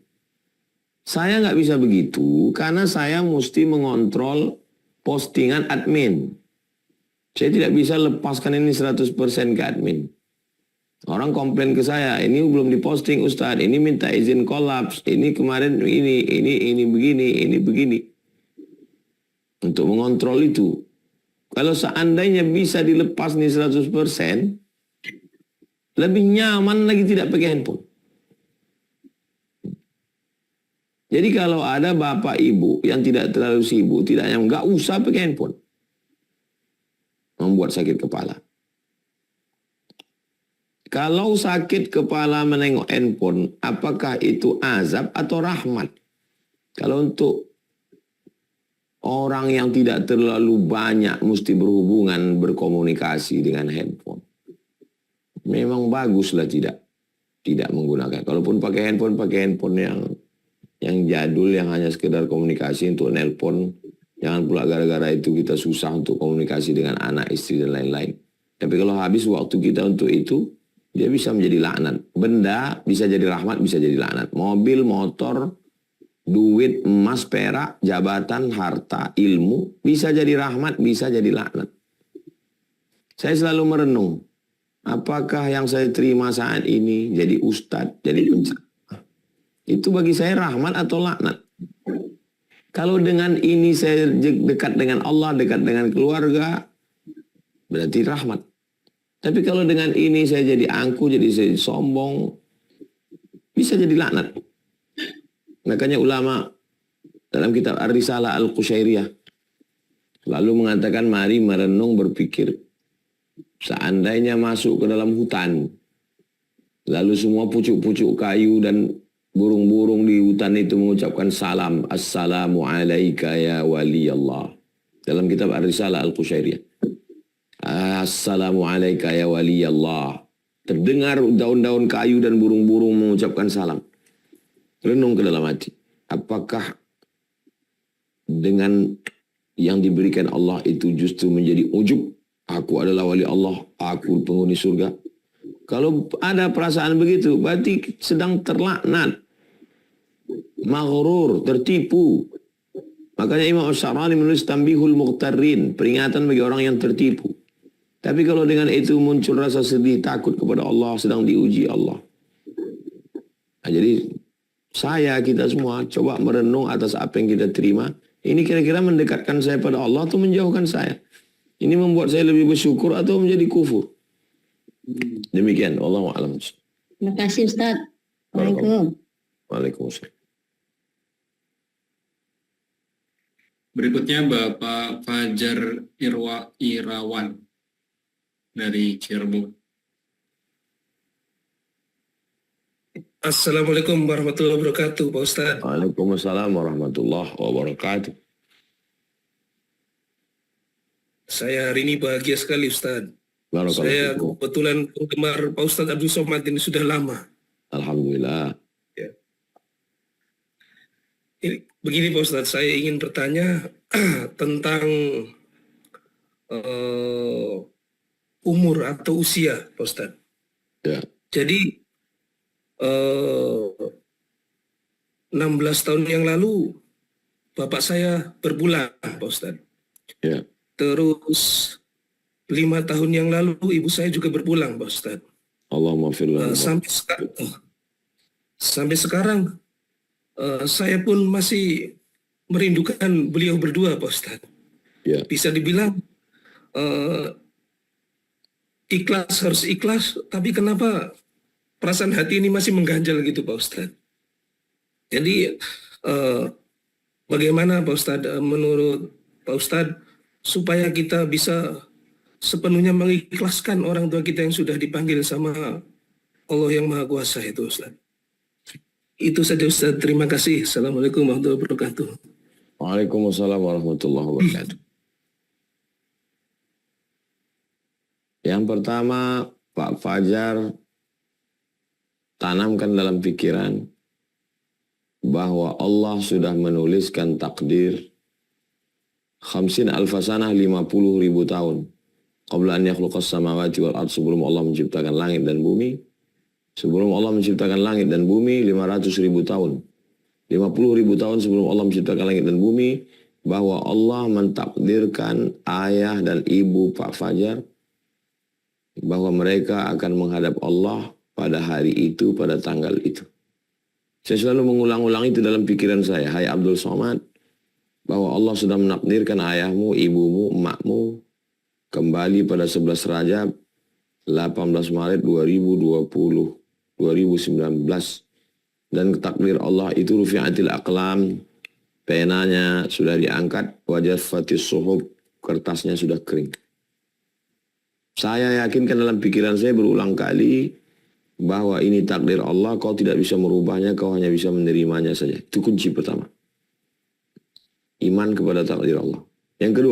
Saya nggak bisa begitu karena saya mesti mengontrol postingan admin. Saya tidak bisa lepaskan ini 100% ke admin. Orang komplain ke saya, ini belum diposting Ustadz, ini minta izin kolaps, ini kemarin ini begini. Untuk mengontrol itu. Kalau seandainya bisa dilepas nih 100%, lebih nyaman lagi tidak pakai handphone. Jadi kalau ada bapak ibu yang tidak terlalu sibuk, nggak usah pakai handphone. Membuat sakit kepala. Kalau sakit kepala menengok handphone, apakah itu azab atau rahmat? Kalau untuk orang yang tidak terlalu banyak mesti berhubungan, berkomunikasi dengan handphone, memang baguslah tidak menggunakan. Kalaupun pakai handphone yang jadul, yang hanya sekedar komunikasi untuk nelpon. Jangan pula gara-gara itu kita susah untuk komunikasi dengan anak, istri, dan lain-lain. Tapi kalau habis waktu kita untuk itu, dia bisa menjadi laknat. Benda bisa jadi rahmat, bisa jadi laknat. Mobil, motor, duit, emas, perak, jabatan, harta, ilmu, bisa jadi rahmat, bisa jadi laknat. Saya selalu merenung, apakah yang saya terima saat ini jadi ustadz, jadi penceramah, itu bagi saya rahmat atau laknat? Kalau dengan ini saya dekat dengan Allah, dekat dengan keluarga, berarti rahmat. Tapi kalau dengan ini saya jadi angku, jadi saya sombong, bisa jadi laknat. Makanya ulama dalam kitab Ar-Risalah Al-Qushairiyah lalu mengatakan, mari merenung, berpikir. Seandainya masuk ke dalam hutan, lalu semua pucuk-pucuk kayu dan burung-burung di hutan itu mengucapkan salam, assalamu alaika ya wali Allah. Dalam kitab Ar-Risalah Al-Qushairiyah. Assalamu alaika ya wali Allah. Terdengar daun-daun kayu dan burung-burung mengucapkan salam. Renung ke dalam hati. Apakah dengan yang diberikan Allah itu justru menjadi ujub? Aku adalah wali Allah, aku penghuni surga. Kalau ada perasaan begitu, berarti sedang terlaknat. Maghrur, tertipu. Makanya Imam Ash-Sharani menulis Tanbihul Mughtarrin, peringatan bagi orang yang tertipu. Tapi kalau dengan itu muncul rasa sedih, takut kepada Allah, sedang diuji Allah. Nah, jadi kita semua coba merenung atas apa yang kita terima. Ini kira-kira mendekatkan saya pada Allah atau menjauhkan saya? Ini membuat saya lebih bersyukur atau menjadi kufur? Demikian, Wallahu a'lam. Terima kasih Ustaz. Waalaikumsalam. Waalaikumsalam. Berikutnya Bapak Fajar Irawan dari Cirebon. Assalamualaikum warahmatullahi wabarakatuh, Pak Ustaz. Waalaikumsalam warahmatullahi wabarakatuh. Saya hari ini bahagia sekali, Ustaz. Barakallahu Saya fikum. kebetulan penggemar Pak Ustaz Abdul Somad ini sudah lama. Alhamdulillah. Begini Pak Ustaz, saya ingin bertanya tentang umur atau usia, Pak Ustaz. Ya. Jadi 16 tahun yang lalu bapak saya berpulang, Pak Ustaz. Ya. Terus 5 tahun yang lalu ibu saya juga berpulang, Pak Ustaz. Allahumma firlahu. Sampai sekarang saya pun masih merindukan beliau berdua, Pak Ustaz. Ya. Bisa dibilang ikhlas harus ikhlas, tapi kenapa perasaan hati ini masih mengganjal gitu, Pak Ustaz? Jadi bagaimana Pak Ustaz, menurut Pak Ustaz, supaya kita bisa sepenuhnya mengikhlaskan orang tua kita yang sudah dipanggil sama Allah yang Maha Kuasa itu, Ustaz. Itu saja Ustaz, terima kasih. Assalamualaikum warahmatullahi wabarakatuh. Waalaikumsalam warahmatullahi wabarakatuh. Yang pertama, Pak Fajar tanamkan dalam pikiran bahwa Allah sudah menuliskan takdir 50 alfasanah 50.000 tahun. Qabla an yakhluqas samawati wal ard, sebelum Allah menciptakan langit dan bumi. Sebelum Allah menciptakan langit dan bumi 500.000 tahun. 50.000 tahun sebelum Allah menciptakan langit dan bumi, bahwa Allah mentakdirkan ayah dan ibu Pak Fajar bahwa mereka akan menghadap Allah pada hari itu, pada tanggal itu. Saya selalu mengulang-ulang itu dalam pikiran saya. Hai Abdul Somad, bahwa Allah sudah menakdirkan ayahmu, ibumu, emakmu kembali pada 11 Rajab 18 Maret 2019, dan takdir Allah itu rufi'atil aqlam, penanya sudah diangkat, wajaffatis suhub, kertasnya sudah kering. Saya yakinkan dalam pikiran saya berulang kali bahwa ini takdir Allah, kau tidak bisa merubahnya, kau hanya bisa menerimanya saja. Itu kunci pertama. Iman kepada takdir Allah. Yang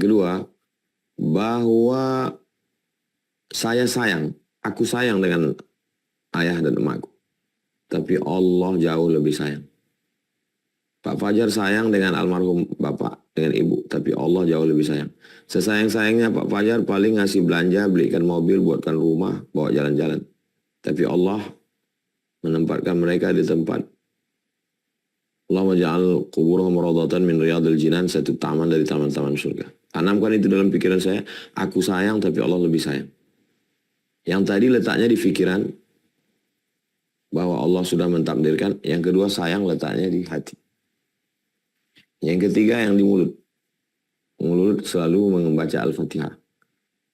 kedua, bahwa aku sayang dengan ayah dan emakku. Tapi Allah jauh lebih sayang. Pak Fajar sayang dengan almarhum bapak, dengan ibu. Tapi Allah jauh lebih sayang. Sesayang-sayangnya Pak Fajar paling ngasih belanja, belikan mobil, buatkan rumah, bawa jalan-jalan. Tapi Allah menempatkan mereka di tempat Allahumma ja'al quburahum rawdatan min riyadil jinan, satu taman dari taman-taman surga. Tanamkan itu dalam pikiran saya, aku sayang tapi Allah lebih sayang. Yang tadi letaknya di pikiran bahwa Allah sudah mentakdirkan. Yang kedua, sayang letaknya di hati. Yang ketiga, yang di mulut. Mulut selalu membaca Al-Fatihah.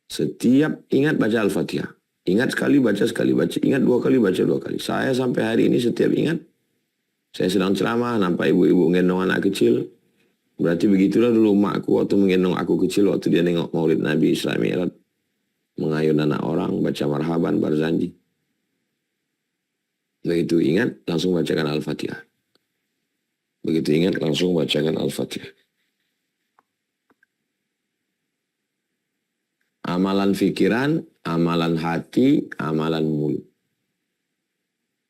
Setiap ingat baca Al-Fatihah. Ingat sekali baca sekali baca. Ingat 2 kali baca 2 kali. Saya sampai hari ini setiap ingat, saya sedang ceramah, nampak ibu-ibu gendong anak kecil. Berarti begitulah dulu makku waktu menggendong aku kecil, waktu dia nengok Maulid Nabi Isra Mi'raj, mengayun anak orang, baca marhaban, barzanji. Begitu ingat, langsung bacakan Al-Fatihah. Begitu ingat, langsung bacakan Al-Fatihah. Amalan fikiran, amalan hati, amalan mulut.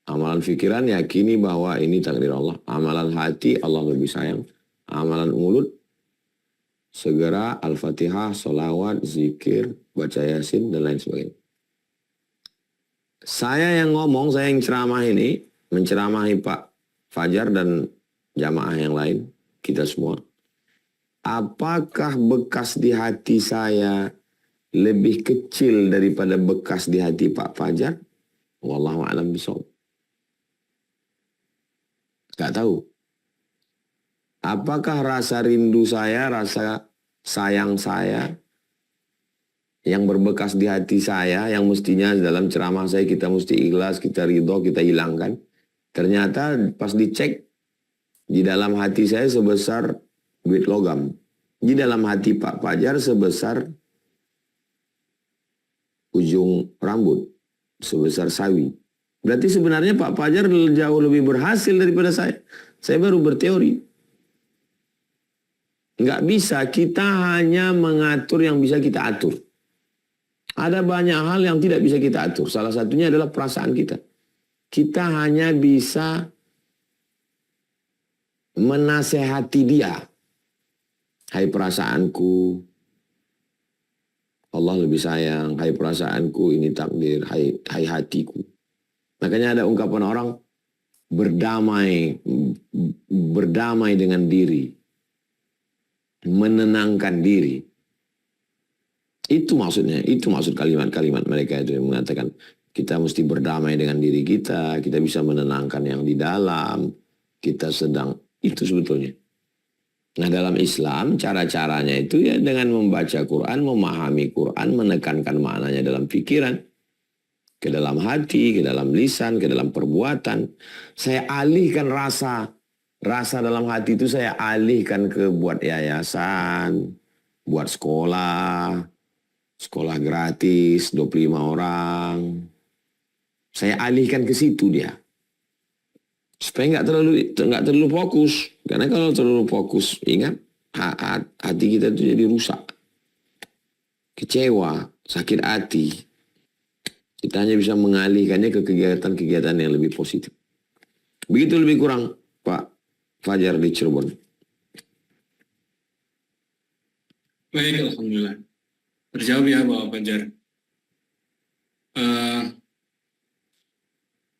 Amalan fikiran, yakini bahwa ini takdir Allah. Amalan hati, Allah lebih sayang. Amalan mulut, segera Al-Fatihah, sholawat, zikir, baca Yasin, dan lain sebagainya. Saya yang ngomong, saya yang ceramah ini, menceramahi Pak Fajar dan jamaah yang lain, kita semua. apakah bekas di hati saya lebih kecil daripada bekas di hati Pak Fajar? Wallahu a'lam bishawab. Gak tahu. Apakah rasa rindu saya, rasa sayang saya yang berbekas di hati saya, yang mestinya dalam ceramah saya kita mesti ikhlas, kita ridho, kita hilangkan. Ternyata pas dicek, di dalam hati saya sebesar duit logam. Di dalam hati Pak Fajar sebesar ujung rambut, sebesar sawi. Berarti sebenarnya Pak Fajar jauh lebih berhasil daripada saya. Saya baru berteori. Nggak bisa, kita hanya mengatur yang bisa kita atur. Ada banyak hal yang tidak bisa kita atur. Salah satunya adalah perasaan kita. Kita hanya bisa menasehati dia. Hai perasaanku, Allah lebih sayang. Hai perasaanku, ini takdir. Hai hatiku. Makanya ada ungkapan orang, berdamai dengan diri. Menenangkan diri. Itu maksudnya, itu maksud kalimat-kalimat mereka itu yang mengatakan kita mesti berdamai dengan diri kita bisa menenangkan yang di dalam, kita sedang, itu sebetulnya. Nah dalam Islam cara-caranya itu ya dengan membaca Quran, memahami Quran, menekankan maknanya dalam pikiran, ke dalam hati, ke dalam lisan, ke dalam perbuatan. Saya alihkan rasa dalam hati itu saya alihkan ke buat yayasan, buat sekolah gratis, 25 orang. Saya alihkan ke situ dia. Supaya nggak terlalu fokus. Karena kalau terlalu fokus, ingat, hati kita itu jadi rusak. Kecewa, sakit hati. Kita hanya bisa mengalihkannya ke kegiatan-kegiatan yang lebih positif. Begitu lebih kurang, Pak Fajar di Cirebon. Baik, alhamdulillah. Terjawab ya Bapak Fajar.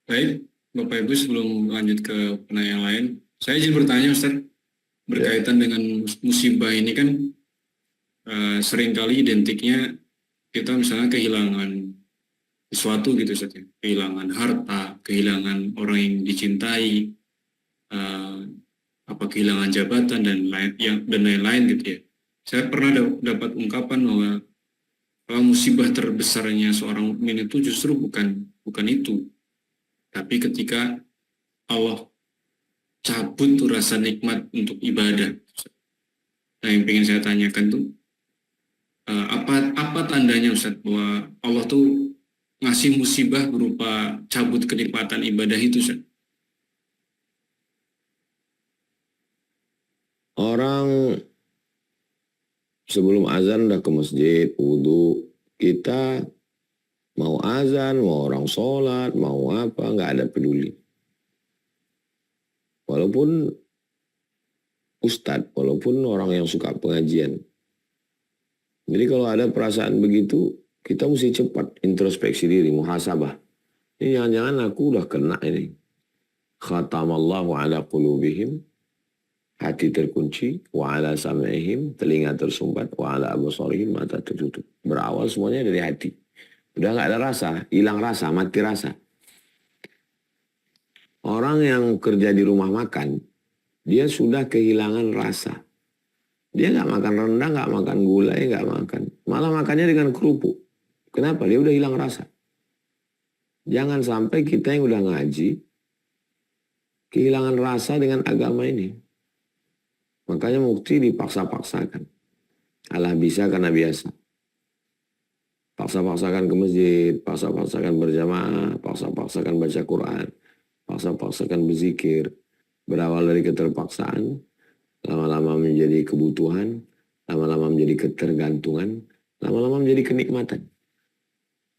Baik, Bapak Ibu sebelum lanjut ke penanya lain, saya izin bertanya Ustaz, berkaitan dengan musibah ini kan seringkali identiknya kita misalnya kehilangan sesuatu gitu Ustaz ya. Kehilangan harta, kehilangan orang yang dicintai, kehilangan jabatan dan lain-lain gitu ya. Saya pernah dapat ungkapan bahwa musibah terbesarnya seorang mukmin itu justru bukan itu, tapi ketika Allah cabut tuh rasa nikmat untuk ibadah. Nah yang pengen saya tanyakan tuh apa tandanya Ustaz bahwa Allah tuh ngasih musibah berupa cabut kenikmatan ibadah itu Ustaz? Orang sebelum azan udah ke masjid, wudhu, kita mau azan, mau orang sholat, mau apa, nggak ada peduli. Walaupun ustadz, walaupun orang yang suka pengajian. Jadi kalau ada perasaan begitu, kita mesti cepat introspeksi diri, muhasabah. Ini jangan-jangan aku udah kena ini. Khatamallahu ala qulubihim, hati terkunci, wa ala sam'ihim, telinga tersumbat, wa ala absarihim, mata tertutup. Berawal semuanya dari hati. Udah nggak ada rasa, hilang rasa, mati rasa. Orang yang kerja di rumah makan, dia sudah kehilangan rasa. Dia nggak makan rendang, nggak makan gulai, nggak makan. Malah makannya dengan kerupuk. Kenapa? Dia udah hilang rasa. Jangan sampai kita yang udah ngaji, kehilangan rasa dengan agama ini. Makanya mukti dipaksa-paksakan. Allah bisa karena biasa. Paksa-paksakan ke masjid, paksa-paksakan berjamaah, paksa-paksakan baca Quran, paksa-paksakan berzikir. Berawal dari keterpaksaan, lama-lama menjadi kebutuhan, lama-lama menjadi ketergantungan, lama-lama menjadi kenikmatan.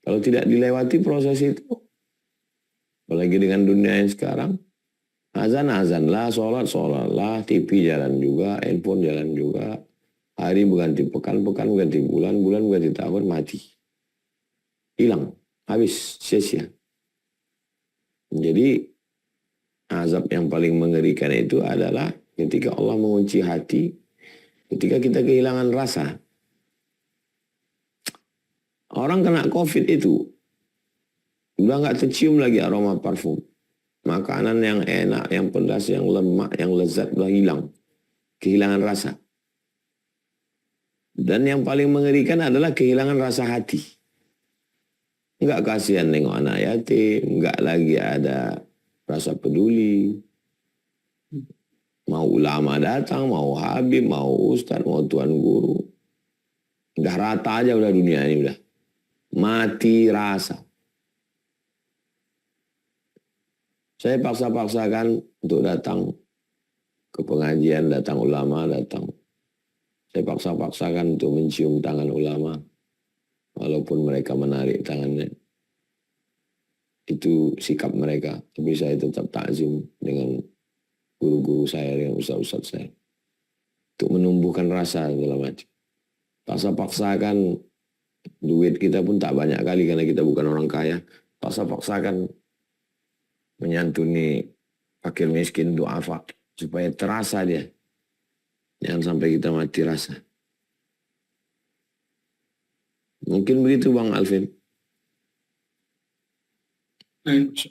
Kalau tidak dilewati proses itu, apalagi dengan dunia yang sekarang, azan lah, sholat lah, TV jalan juga, handphone jalan juga, hari berganti pekan berganti bulan berganti tahun, mati. Hilang, habis, sia-sia. Jadi, azab yang paling mengerikan itu adalah ketika Allah mengunci hati, Ketika kita kehilangan rasa, orang kena COVID itu udah nggak tercium lagi aroma parfum. Makanan yang enak, yang pedas, yang lemak, yang lezat udah hilang. Kehilangan rasa. Dan yang paling mengerikan adalah kehilangan rasa hati. Nggak kasihan nengok anak yatim, nggak lagi ada rasa peduli. Mau ulama datang, mau habib, mau ustadz, mau tuan guru. Udah rata aja udah dunia ini udah. Mati rasa. Saya paksa-paksakan untuk datang ke pengajian, datang ulama, datang. Saya paksa-paksakan untuk mencium tangan ulama. Walaupun mereka menarik tangannya. Itu sikap mereka. Tapi saya tetap takzim dengan guru-guru saya, dengan ustaz-ustaz saya. Untuk menumbuhkan rasa dalam hati. Paksa-paksakan, duit kita pun tak banyak kali karena kita bukan orang kaya. Paksa-paksakan menyantuni fakir miskin, du'afa, supaya terasa dia. Jangan sampai kita mati rasa. Mungkin begitu Bang Alvin. Baik,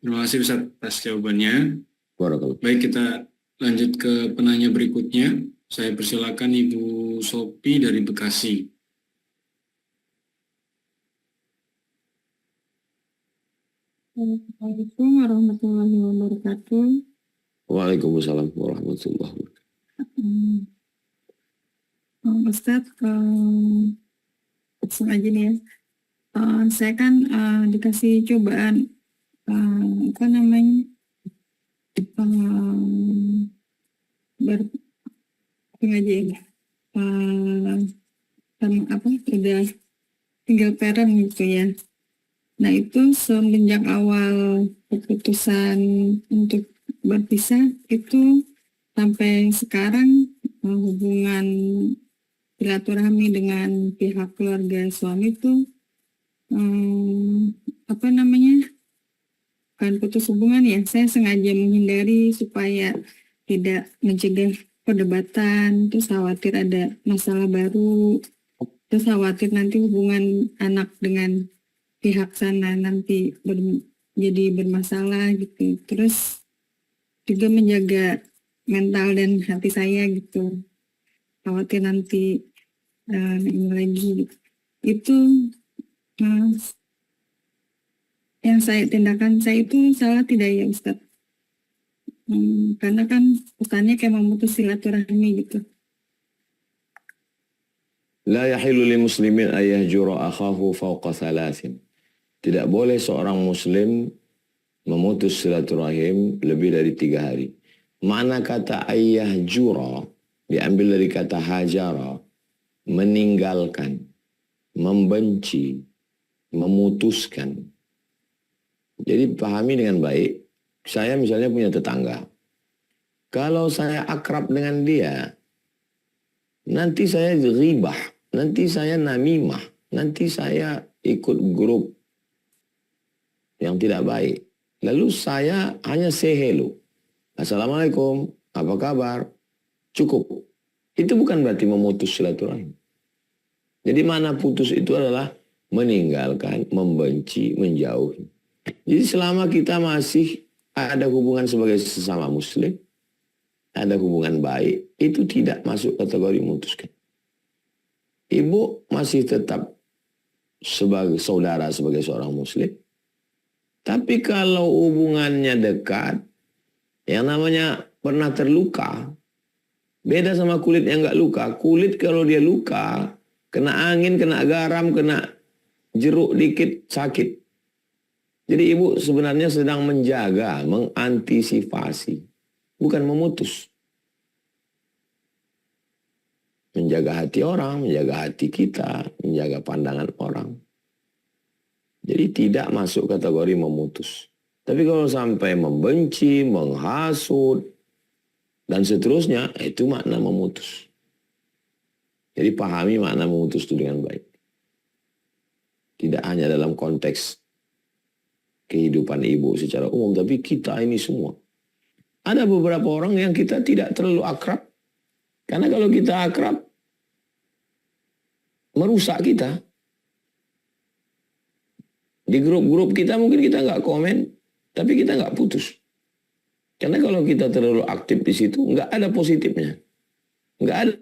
terima kasih Ustaz atas jawabannya. Barakallah. Baik, kita lanjut ke penanya berikutnya. Saya persilakan Ibu Sopi dari Bekasi. Assalamualaikum warahmatullahi wabarakatuh. Waalaikumsalam warahmatullahi wabarakatuh. Ustadz, langsung aja nih ya. Saya kan dikasih cobaan apa namanya berpengajian sama apa udah tinggal parent gitu ya. Nah itu semenjak awal keputusan untuk berpisah itu sampai sekarang hubungan silaturahmi dengan pihak keluarga suami itu apa namanya kan putus hubungan ya. Saya sengaja menghindari supaya tidak mencegah perdebatan, terus khawatir ada masalah baru, terus khawatir nanti hubungan anak dengan pihak sana nanti jadi bermasalah gitu. Terus juga menjaga mental dan hati saya gitu. Khawatir nanti ini lagi gitu. Itu yang tindakan saya itu salah tidak ya Ustadz? Karena kan pesannya kayak memutus silaturahmi gitu. La yahilu li muslimin ayahjura akhahu fawqa thalathin. Tidak boleh seorang muslim memutus silaturahim lebih dari 3 hari. Mana kata ayahjura diambil dari kata hajara, meninggalkan, membenci, memutuskan. Jadi pahami dengan baik. Saya misalnya punya tetangga. Kalau saya akrab dengan dia, nanti saya ghibah, nanti saya namimah, nanti saya ikut grup yang tidak baik. Lalu saya hanya say hello. Assalamualaikum, apa kabar? Cukup. Itu bukan berarti memutus silaturahim. Jadi mana putus itu adalah meninggalkan, membenci, menjauhi. Jadi selama kita masih ada hubungan sebagai sesama muslim, ada hubungan baik, itu tidak masuk kategori memutuskan. Ibu masih tetap sebagai saudara, sebagai seorang muslim. Tapi kalau hubungannya dekat, yang namanya pernah terluka, beda sama kulit yang nggak luka. Kulit kalau dia luka, kena angin, kena garam, kena jeruk dikit, sakit. Jadi ibu sebenarnya sedang menjaga, mengantisipasi, bukan memutus. Menjaga hati orang, menjaga hati kita, menjaga pandangan orang. Jadi tidak masuk kategori memutus. Tapi kalau sampai membenci, menghasut, dan seterusnya, itu makna memutus. Jadi pahami makna memutus itu dengan baik. Tidak hanya dalam konteks kehidupan ibu secara umum, tapi kita ini semua. Ada beberapa orang yang kita tidak terlalu akrab, Karena kalau kita akrab, merusak kita. Di grup-grup kita mungkin kita nggak komen, tapi kita nggak putus. Karena kalau kita terlalu aktif di situ, nggak ada positifnya. Nggak ada.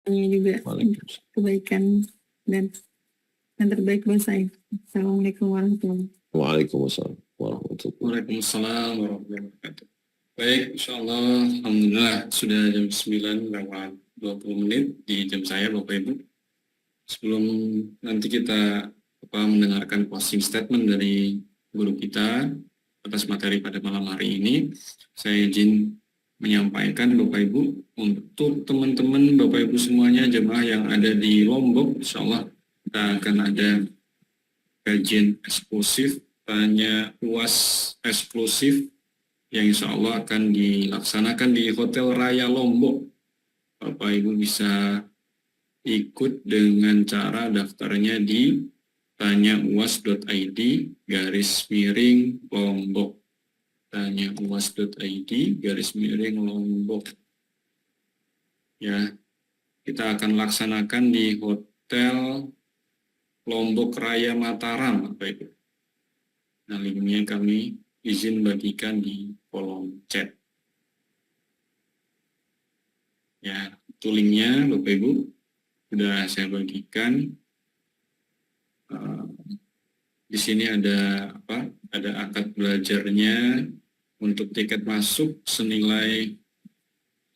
Juga kebaikan dan yang terbaik buat saya. Assalamualaikum warahmatullahi wabarakatuh. Waalaikumsalam warahmatullahi Waalaikumsalam warahmatullahi wabarakatuh. Baik, insyaallah, alhamdulillah sudah jam 9 lewat 20 menit di jam saya, Bapak Ibu. Sebelum nanti kita mendengarkan closing statement dari guru kita atas materi pada malam hari ini, saya izin menyampaikan Bapak Ibu, untuk teman-teman Bapak Ibu semuanya jemaah yang ada di Lombok, insyaallah kita akan ada kajian eksklusif, tanya UAS eksklusif yang insyaallah akan dilaksanakan di Hotel Raya Lombok. Bapak Ibu bisa ikut dengan cara daftarnya di tanyauas.id/Lombok. tanyauas.id/Lombok. Ya, kita akan laksanakan di Hotel Lombok Raya Mataram, Bapak Ibu. Nah, linknya kami izin bagikan di kolom chat. Ya, itu linknya, Bapak Ibu. Sudah saya bagikan. Di sini ada Ada akad belajarnya untuk tiket masuk senilai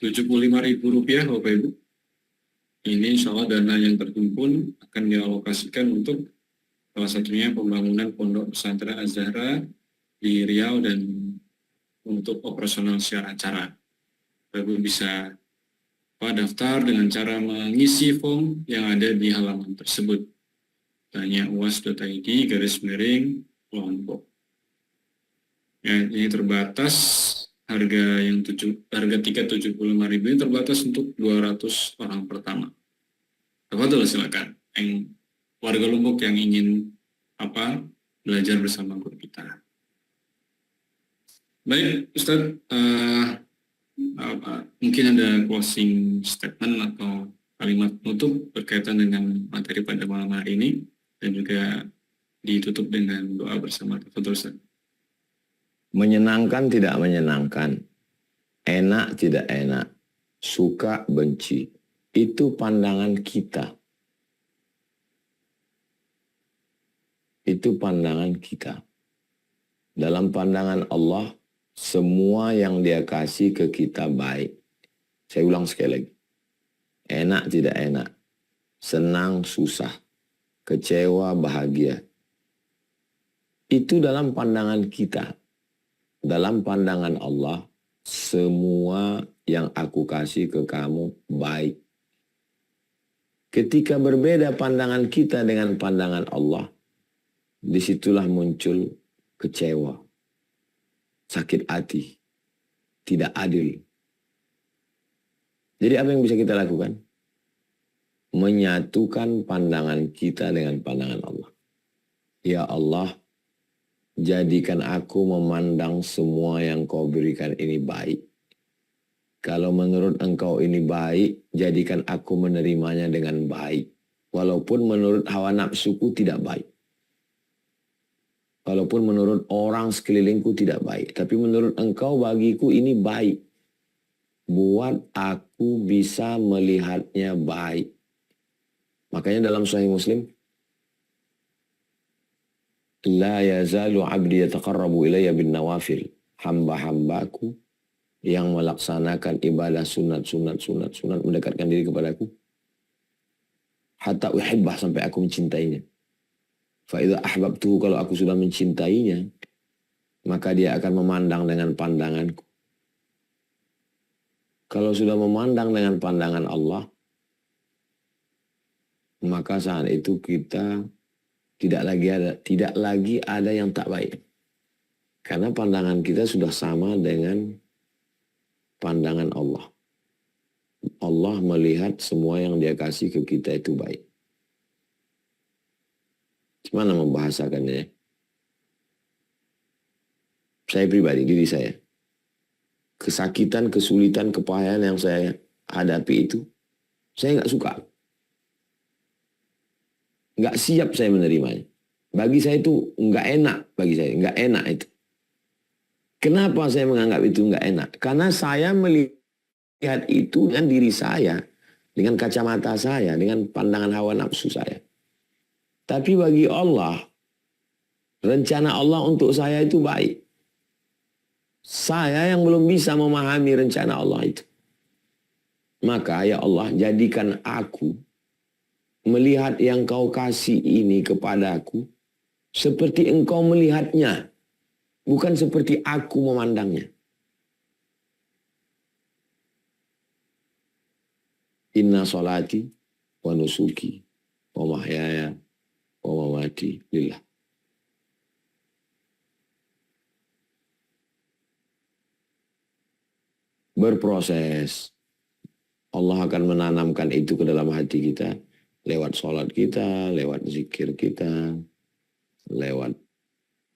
Rp75.000, Bapak Ibu. Ini insya Allah dana yang terkumpul akan dialokasikan untuk salah satunya pembangunan Pondok Pesantren Az-Zahra di Riau dan untuk operasional siar acara. Bapak Ibu bisa daftar dengan cara mengisi form yang ada di halaman tersebut. Tanya uas.id/Lombok. Ya, ini terbatas harga tiket 75.000 ini terbatas untuk 200 orang pertama. Tafadhol, silakan yang warga Lombok yang ingin belajar bersama guru kita. Baik, Ustadz, mungkin ada closing statement atau kalimat penutup berkaitan dengan materi pada malam hari ini dan juga ditutup dengan doa bersama. Tafadhol, Ustadz. Menyenangkan tidak menyenangkan, enak tidak enak, suka benci, itu pandangan kita. Itu pandangan kita. Dalam pandangan Allah, semua yang Dia kasih ke kita baik. Saya ulang sekali lagi. Enak tidak enak, senang susah, kecewa bahagia. Itu dalam pandangan kita. Dalam pandangan Allah, semua yang aku kasih ke kamu baik. Ketika berbeda pandangan kita dengan pandangan Allah, disitulah muncul kecewa, sakit hati, tidak adil. Jadi apa yang bisa kita lakukan? Menyatukan pandangan kita dengan pandangan Allah. Ya Allah, jadikan aku memandang semua yang kau berikan ini baik. Kalau menurut engkau ini baik, jadikan aku menerimanya dengan baik. Walaupun menurut hawa nafsuku tidak baik. Walaupun menurut orang sekelilingku tidak baik. Tapi menurut engkau bagiku ini baik. Buat aku bisa melihatnya baik. Makanya dalam Sahih Muslim, la yazalu abdi yataqarrabu ilayya bin nawafil. Hamba-hambaku yang melaksanakan ibadah sunat mendekatkan diri kepadaku. Hatta uhibbah, sampai aku mencintainya. Fa idza ahbabtuhu, kalau aku sudah mencintainya, maka dia akan memandang dengan pandanganku. Kalau sudah memandang dengan pandangan Allah, maka saat itu kita tidak lagi ada yang tak baik. Karena pandangan kita sudah sama dengan pandangan Allah. Allah melihat semua yang dia kasih ke kita itu baik. Gimana membahasakannya? Saya pribadi, diri saya, kesakitan, kesulitan, kepahitan yang saya hadapi itu, saya nggak suka. Nggak siap saya menerimanya. Bagi saya itu nggak enak, bagi saya nggak enak itu. Kenapa saya menganggap itu nggak enak? Karena saya melihat itu dengan diri saya, dengan kacamata saya, dengan pandangan hawa nafsu saya. Tapi bagi Allah, rencana Allah untuk saya itu baik. Saya yang belum bisa memahami rencana Allah itu. Maka ya Allah, jadikan aku melihat yang kau kasih ini kepadaku seperti engkau melihatnya. Bukan seperti aku memandangnya. Inna salati wa nusuki wa mahyaya wa mamati lillah. Berproses. Allah akan menanamkan itu ke dalam hati kita. Lewat sholat kita, lewat zikir kita, lewat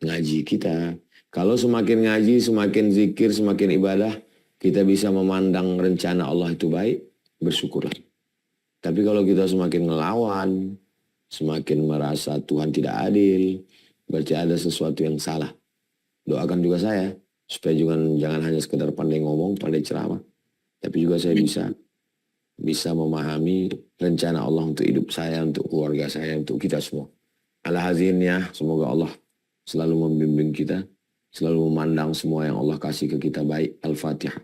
ngaji kita. Kalau semakin ngaji, semakin zikir, semakin ibadah, kita bisa memandang rencana Allah itu baik, bersyukurlah. Tapi kalau kita semakin ngelawan, semakin merasa Tuhan tidak adil, berarti ada sesuatu yang salah. Doakan juga saya, supaya jangan hanya sekedar pandai ngomong, pandai ceramah, tapi juga saya bisa memahami rencana Allah untuk hidup saya, untuk keluarga saya, untuk kita semua. Alhazinnya, semoga Allah selalu membimbing kita, selalu memandang semua yang Allah kasih ke kita baik. Al-Fatihah.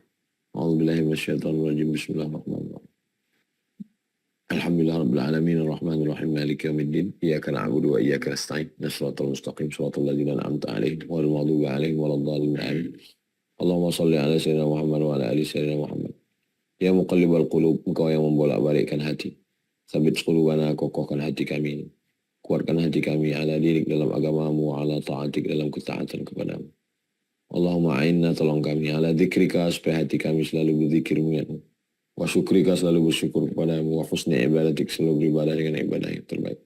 A'udzubillahi minasyaitonirrajim. Bismillahirrahmanirrahim. Alhamdulillah rabbil alamin arrahmanir rahim maliki yaumiddin. Iyyaka na'budu wa iyyaka nasta'in. Shiratal mustaqim shiratal ladzina an'amta 'alaihim ghairil maghdubi 'alaihim waladdallin. Amin. Allahumma shalli ala sayyidina Muhammad wa ala ali sayyidina Muhammad. Ya muqallibal qulub, engkau yang membolak-balikkan hati. Sabit qulubana, kokohkan hati kami ini. Kuatkan hati kami ala dinik dalam agamamu, ala ta'atik dalam ketaatan kepadamu. Allahumma a'inna, tolong kami ala dzikrika, supaya hati kami selalu berzikirmu ya Allah. Wa syukrika, selalu bersyukur kepadamu. Wa husni ibadatik, selalu beribadah dengan ibadah yang terbaik.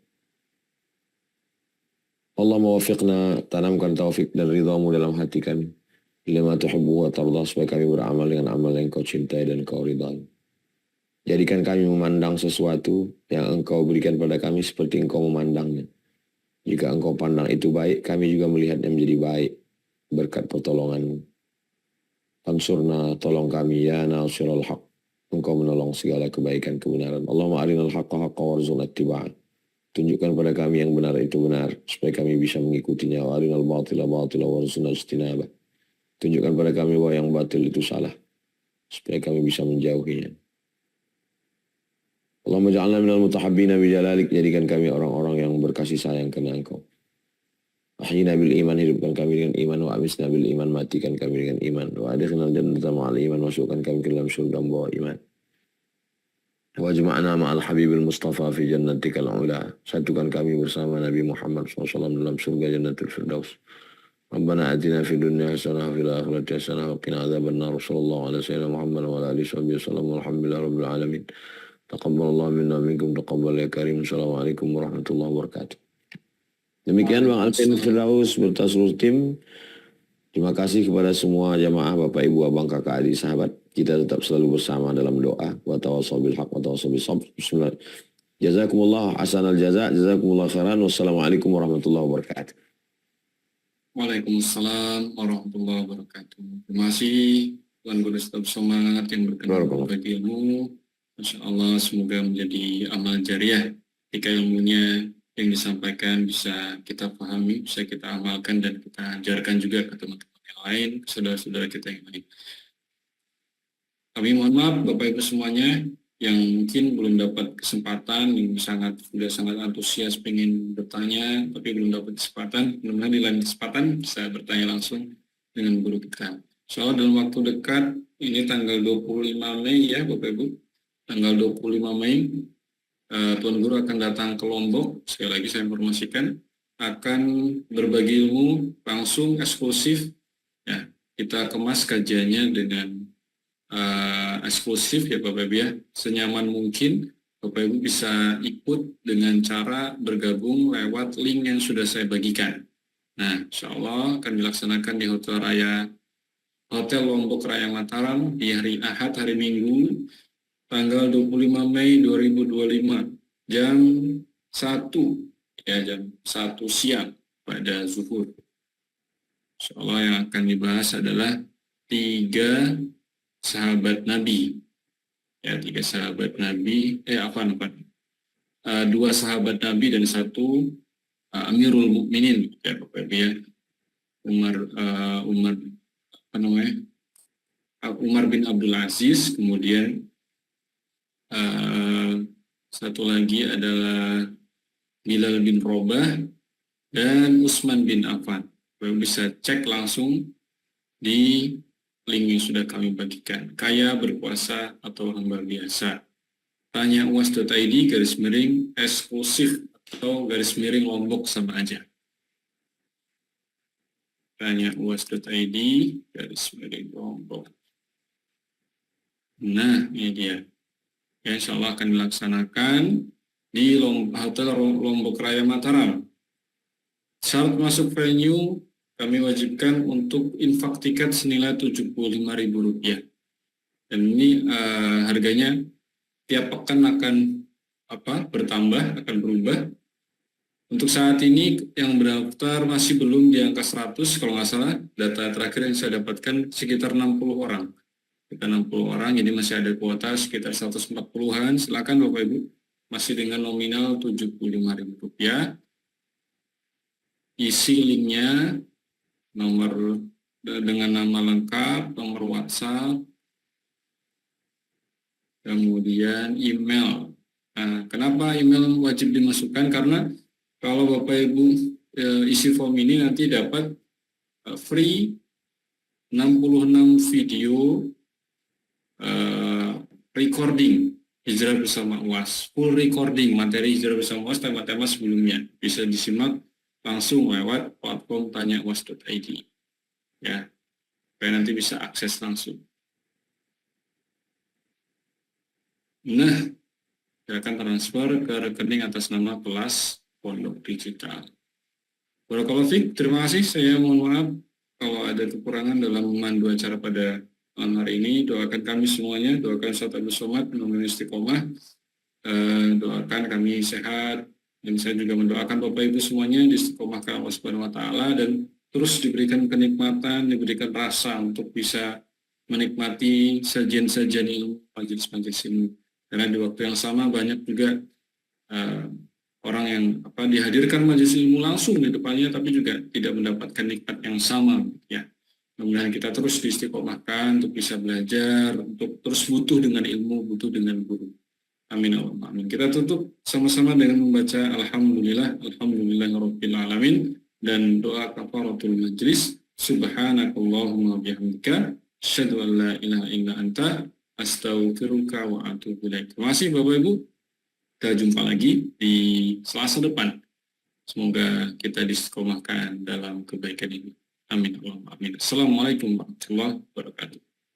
Allah mawafiqna, tanamkan taufik dan ridhamu dalam hati kami. Lima tuhibbu wa tardah, supaya kami beramal dengan amal yang kau cintai dan kau ridhai. Jadikan kami memandang sesuatu yang engkau berikan pada kami seperti engkau memandangnya. Jika engkau pandang itu baik, kami juga melihatnya menjadi baik berkat pertolonganmu. Ansurna, tolong kami ya nasirul haq. Engkau menolong segala kebaikan kebenaran. Allahumma arinal haqqa haqqa warzuqna ittiba'ah. Tunjukkan pada kami yang benar itu benar, supaya kami bisa mengikutinya. Wa arinal batila batila warzuqna istinabah. Tunjukkan pada kami bahwa yang batil itu salah, supaya kami bisa menjauhinya. Allahumma ja'alna minal mutahabbina bijalalik, jadikan kami orang-orang yang berkasih sayang karena engkau. Ahyina bil iman, hidupkan kami dengan iman. Wa amisna bil iman, matikan kami dengan iman. Wa adkhilnal jannata ma'al iman, masukkan kami ke dalam surga membawa iman. Wa jama'na ma'al habibil mustafa fi jannatikal ula, satukan kami bersama Nabi Muhammad SAW dalam surga jannatul firdaus. Rabbana atina fid dunya hasanah wa fil akhirati hasanah wa qina adzabannar. Sallallahu alaihi wasallam Muhammad wa ala alihi wasallam. Alhamdulillah rabbil alamin. Taqabbalallahu minna minkum taqabbal ya karim. Assalamualaikum warahmatullahi wabarakatuh. Demikian Bang Alvin Firdaus berta seluruh tim. Terima kasih kepada semua jamaah, Bapak Ibu, Abang, Kakak, adik, sahabat. Kita tetap selalu bersama dalam doa. Wa tawassaw bil haqq wa tawassaw bis sabr. Bismillah. Jazakumullah hasanal jaza, jazakumullah khairan. Wassalamualaikum warahmatullahi wabarakatuh. Waalaikumsalam warahmatullahi wabarakatuh. Terima kasih Tuan Guru Ustaz Somad yang berkenan berbagi ilmu. Masya Allah, semoga menjadi amal jariah jika ilmunya yang disampaikan bisa kita pahami, bisa kita amalkan, dan kita ajarkan juga ke teman-teman yang lain, ke saudara-saudara kita yang lain. Kami mohon maaf Bapak Ibu semuanya yang mungkin belum dapat kesempatan, yang sudah sangat antusias pengen bertanya, tapi belum dapat kesempatan. Mudah-mudahan di lain kesempatan bisa bertanya langsung dengan guru kita. Soal dalam waktu dekat, ini tanggal 25 Mei ya Bapak Ibu, tanggal 25 Mei, Tuan Guru akan datang ke Lombok. Sekali lagi saya informasikan, akan berbagi ilmu langsung eksklusif. Ya, kita kemas kajiannya dengan eksklusif ya Bapak Ibu ya, senyaman mungkin. Bapak Ibu bisa ikut dengan cara bergabung lewat link yang sudah saya bagikan. Nah, insya Allah akan dilaksanakan di Hotel Lombok Raya Mataram di hari Ahad, hari Minggu, tanggal 25 Mei 2025, jam 1, ya jam 1 siang pada zuhur. Insya Allah yang akan dibahas adalah 3 sahabat Nabi. Ya, 3 sahabat Nabi, 2 sahabat Nabi dan 1 Amirul Mukminin, ya Bapak Ibu ya. Umar bin Abdul Aziz, kemudian satu lagi adalah Bilal bin Rabah dan Utsman bin Affan. Bapak bisa cek langsung di link yang sudah kami bagikan. Kaya, berkuasa, atau hamba biasa. Tanya uas.id/eksklusif atau /Lombok sama aja. Tanya uas.id/Lombok. Nah, ini dia. Ya, insya Allah akan dilaksanakan di Hotel Lombok Raya Mataram. Syarat masuk venue kami wajibkan untuk infak tiket senilai Rp75.000. Dan ini harganya tiap pekan akan bertambah, akan berubah. Untuk saat ini yang berdaftar masih belum di angka 100, kalau nggak salah data terakhir yang saya dapatkan sekitar 60 orang. Kita 60 orang, jadi masih ada kuota sekitar 140-an. Silakan Bapak Ibu, masih dengan nominal Rp75.000. Isi linknya, nomor dengan nama lengkap, nomor WhatsApp, kemudian email. Nah, kenapa email wajib dimasukkan? Karena kalau Bapak Ibu isi form ini nanti dapat free 66 video recording Hijrah Bersama UAS, full recording materi Hijrah Bersama UAS, tema-tema sebelumnya bisa disimak langsung lewat platform tanyauas.id ya, supaya nanti bisa akses langsung. Nah, silakan transfer ke rekening atas nama kelas Pondok Digital. Barakallahu fiik, terima kasih. Saya mohon maaf kalau ada kekurangan dalam memandu acara pada malam hari ini. Doakan kami semuanya, doakan Ustaz Abdul Somad mudah-mudahan istiqomah, doakan kami sehat, dan saya juga mendoakan Bapak Ibu semuanya diistiqomahkan Allah Subhanahu wa taala dan terus diberikan kenikmatan, diberikan rasa untuk bisa menikmati sajian-sajian ilmu, majelis-majelis ilmu. Karena di waktu yang sama banyak juga orang yang dihadirkan majelis ilmu langsung di depannya, tapi juga tidak mendapatkan nikmat yang sama, ya. Mudah-mudahan kita terus diistiqomahkan untuk bisa belajar, untuk terus butuh dengan ilmu, butuh dengan guru. Amin Allahumma amin. Kita tutup sama-sama dengan membaca Alhamdulillahirabbil alamin dan doa kafaratul majlis. Subhanakallahumma bihamdika asyhadu an la ilaha illa anta astaghfiruka wa atubu ilaik. Terima kasih Bapak Ibu. Kita jumpa lagi di Selasa depan. Semoga kita diistiqomahkan dalam kebaikan ini. Amin Allahumma amin. Assalamualaikum warahmatullahi wabarakatuh.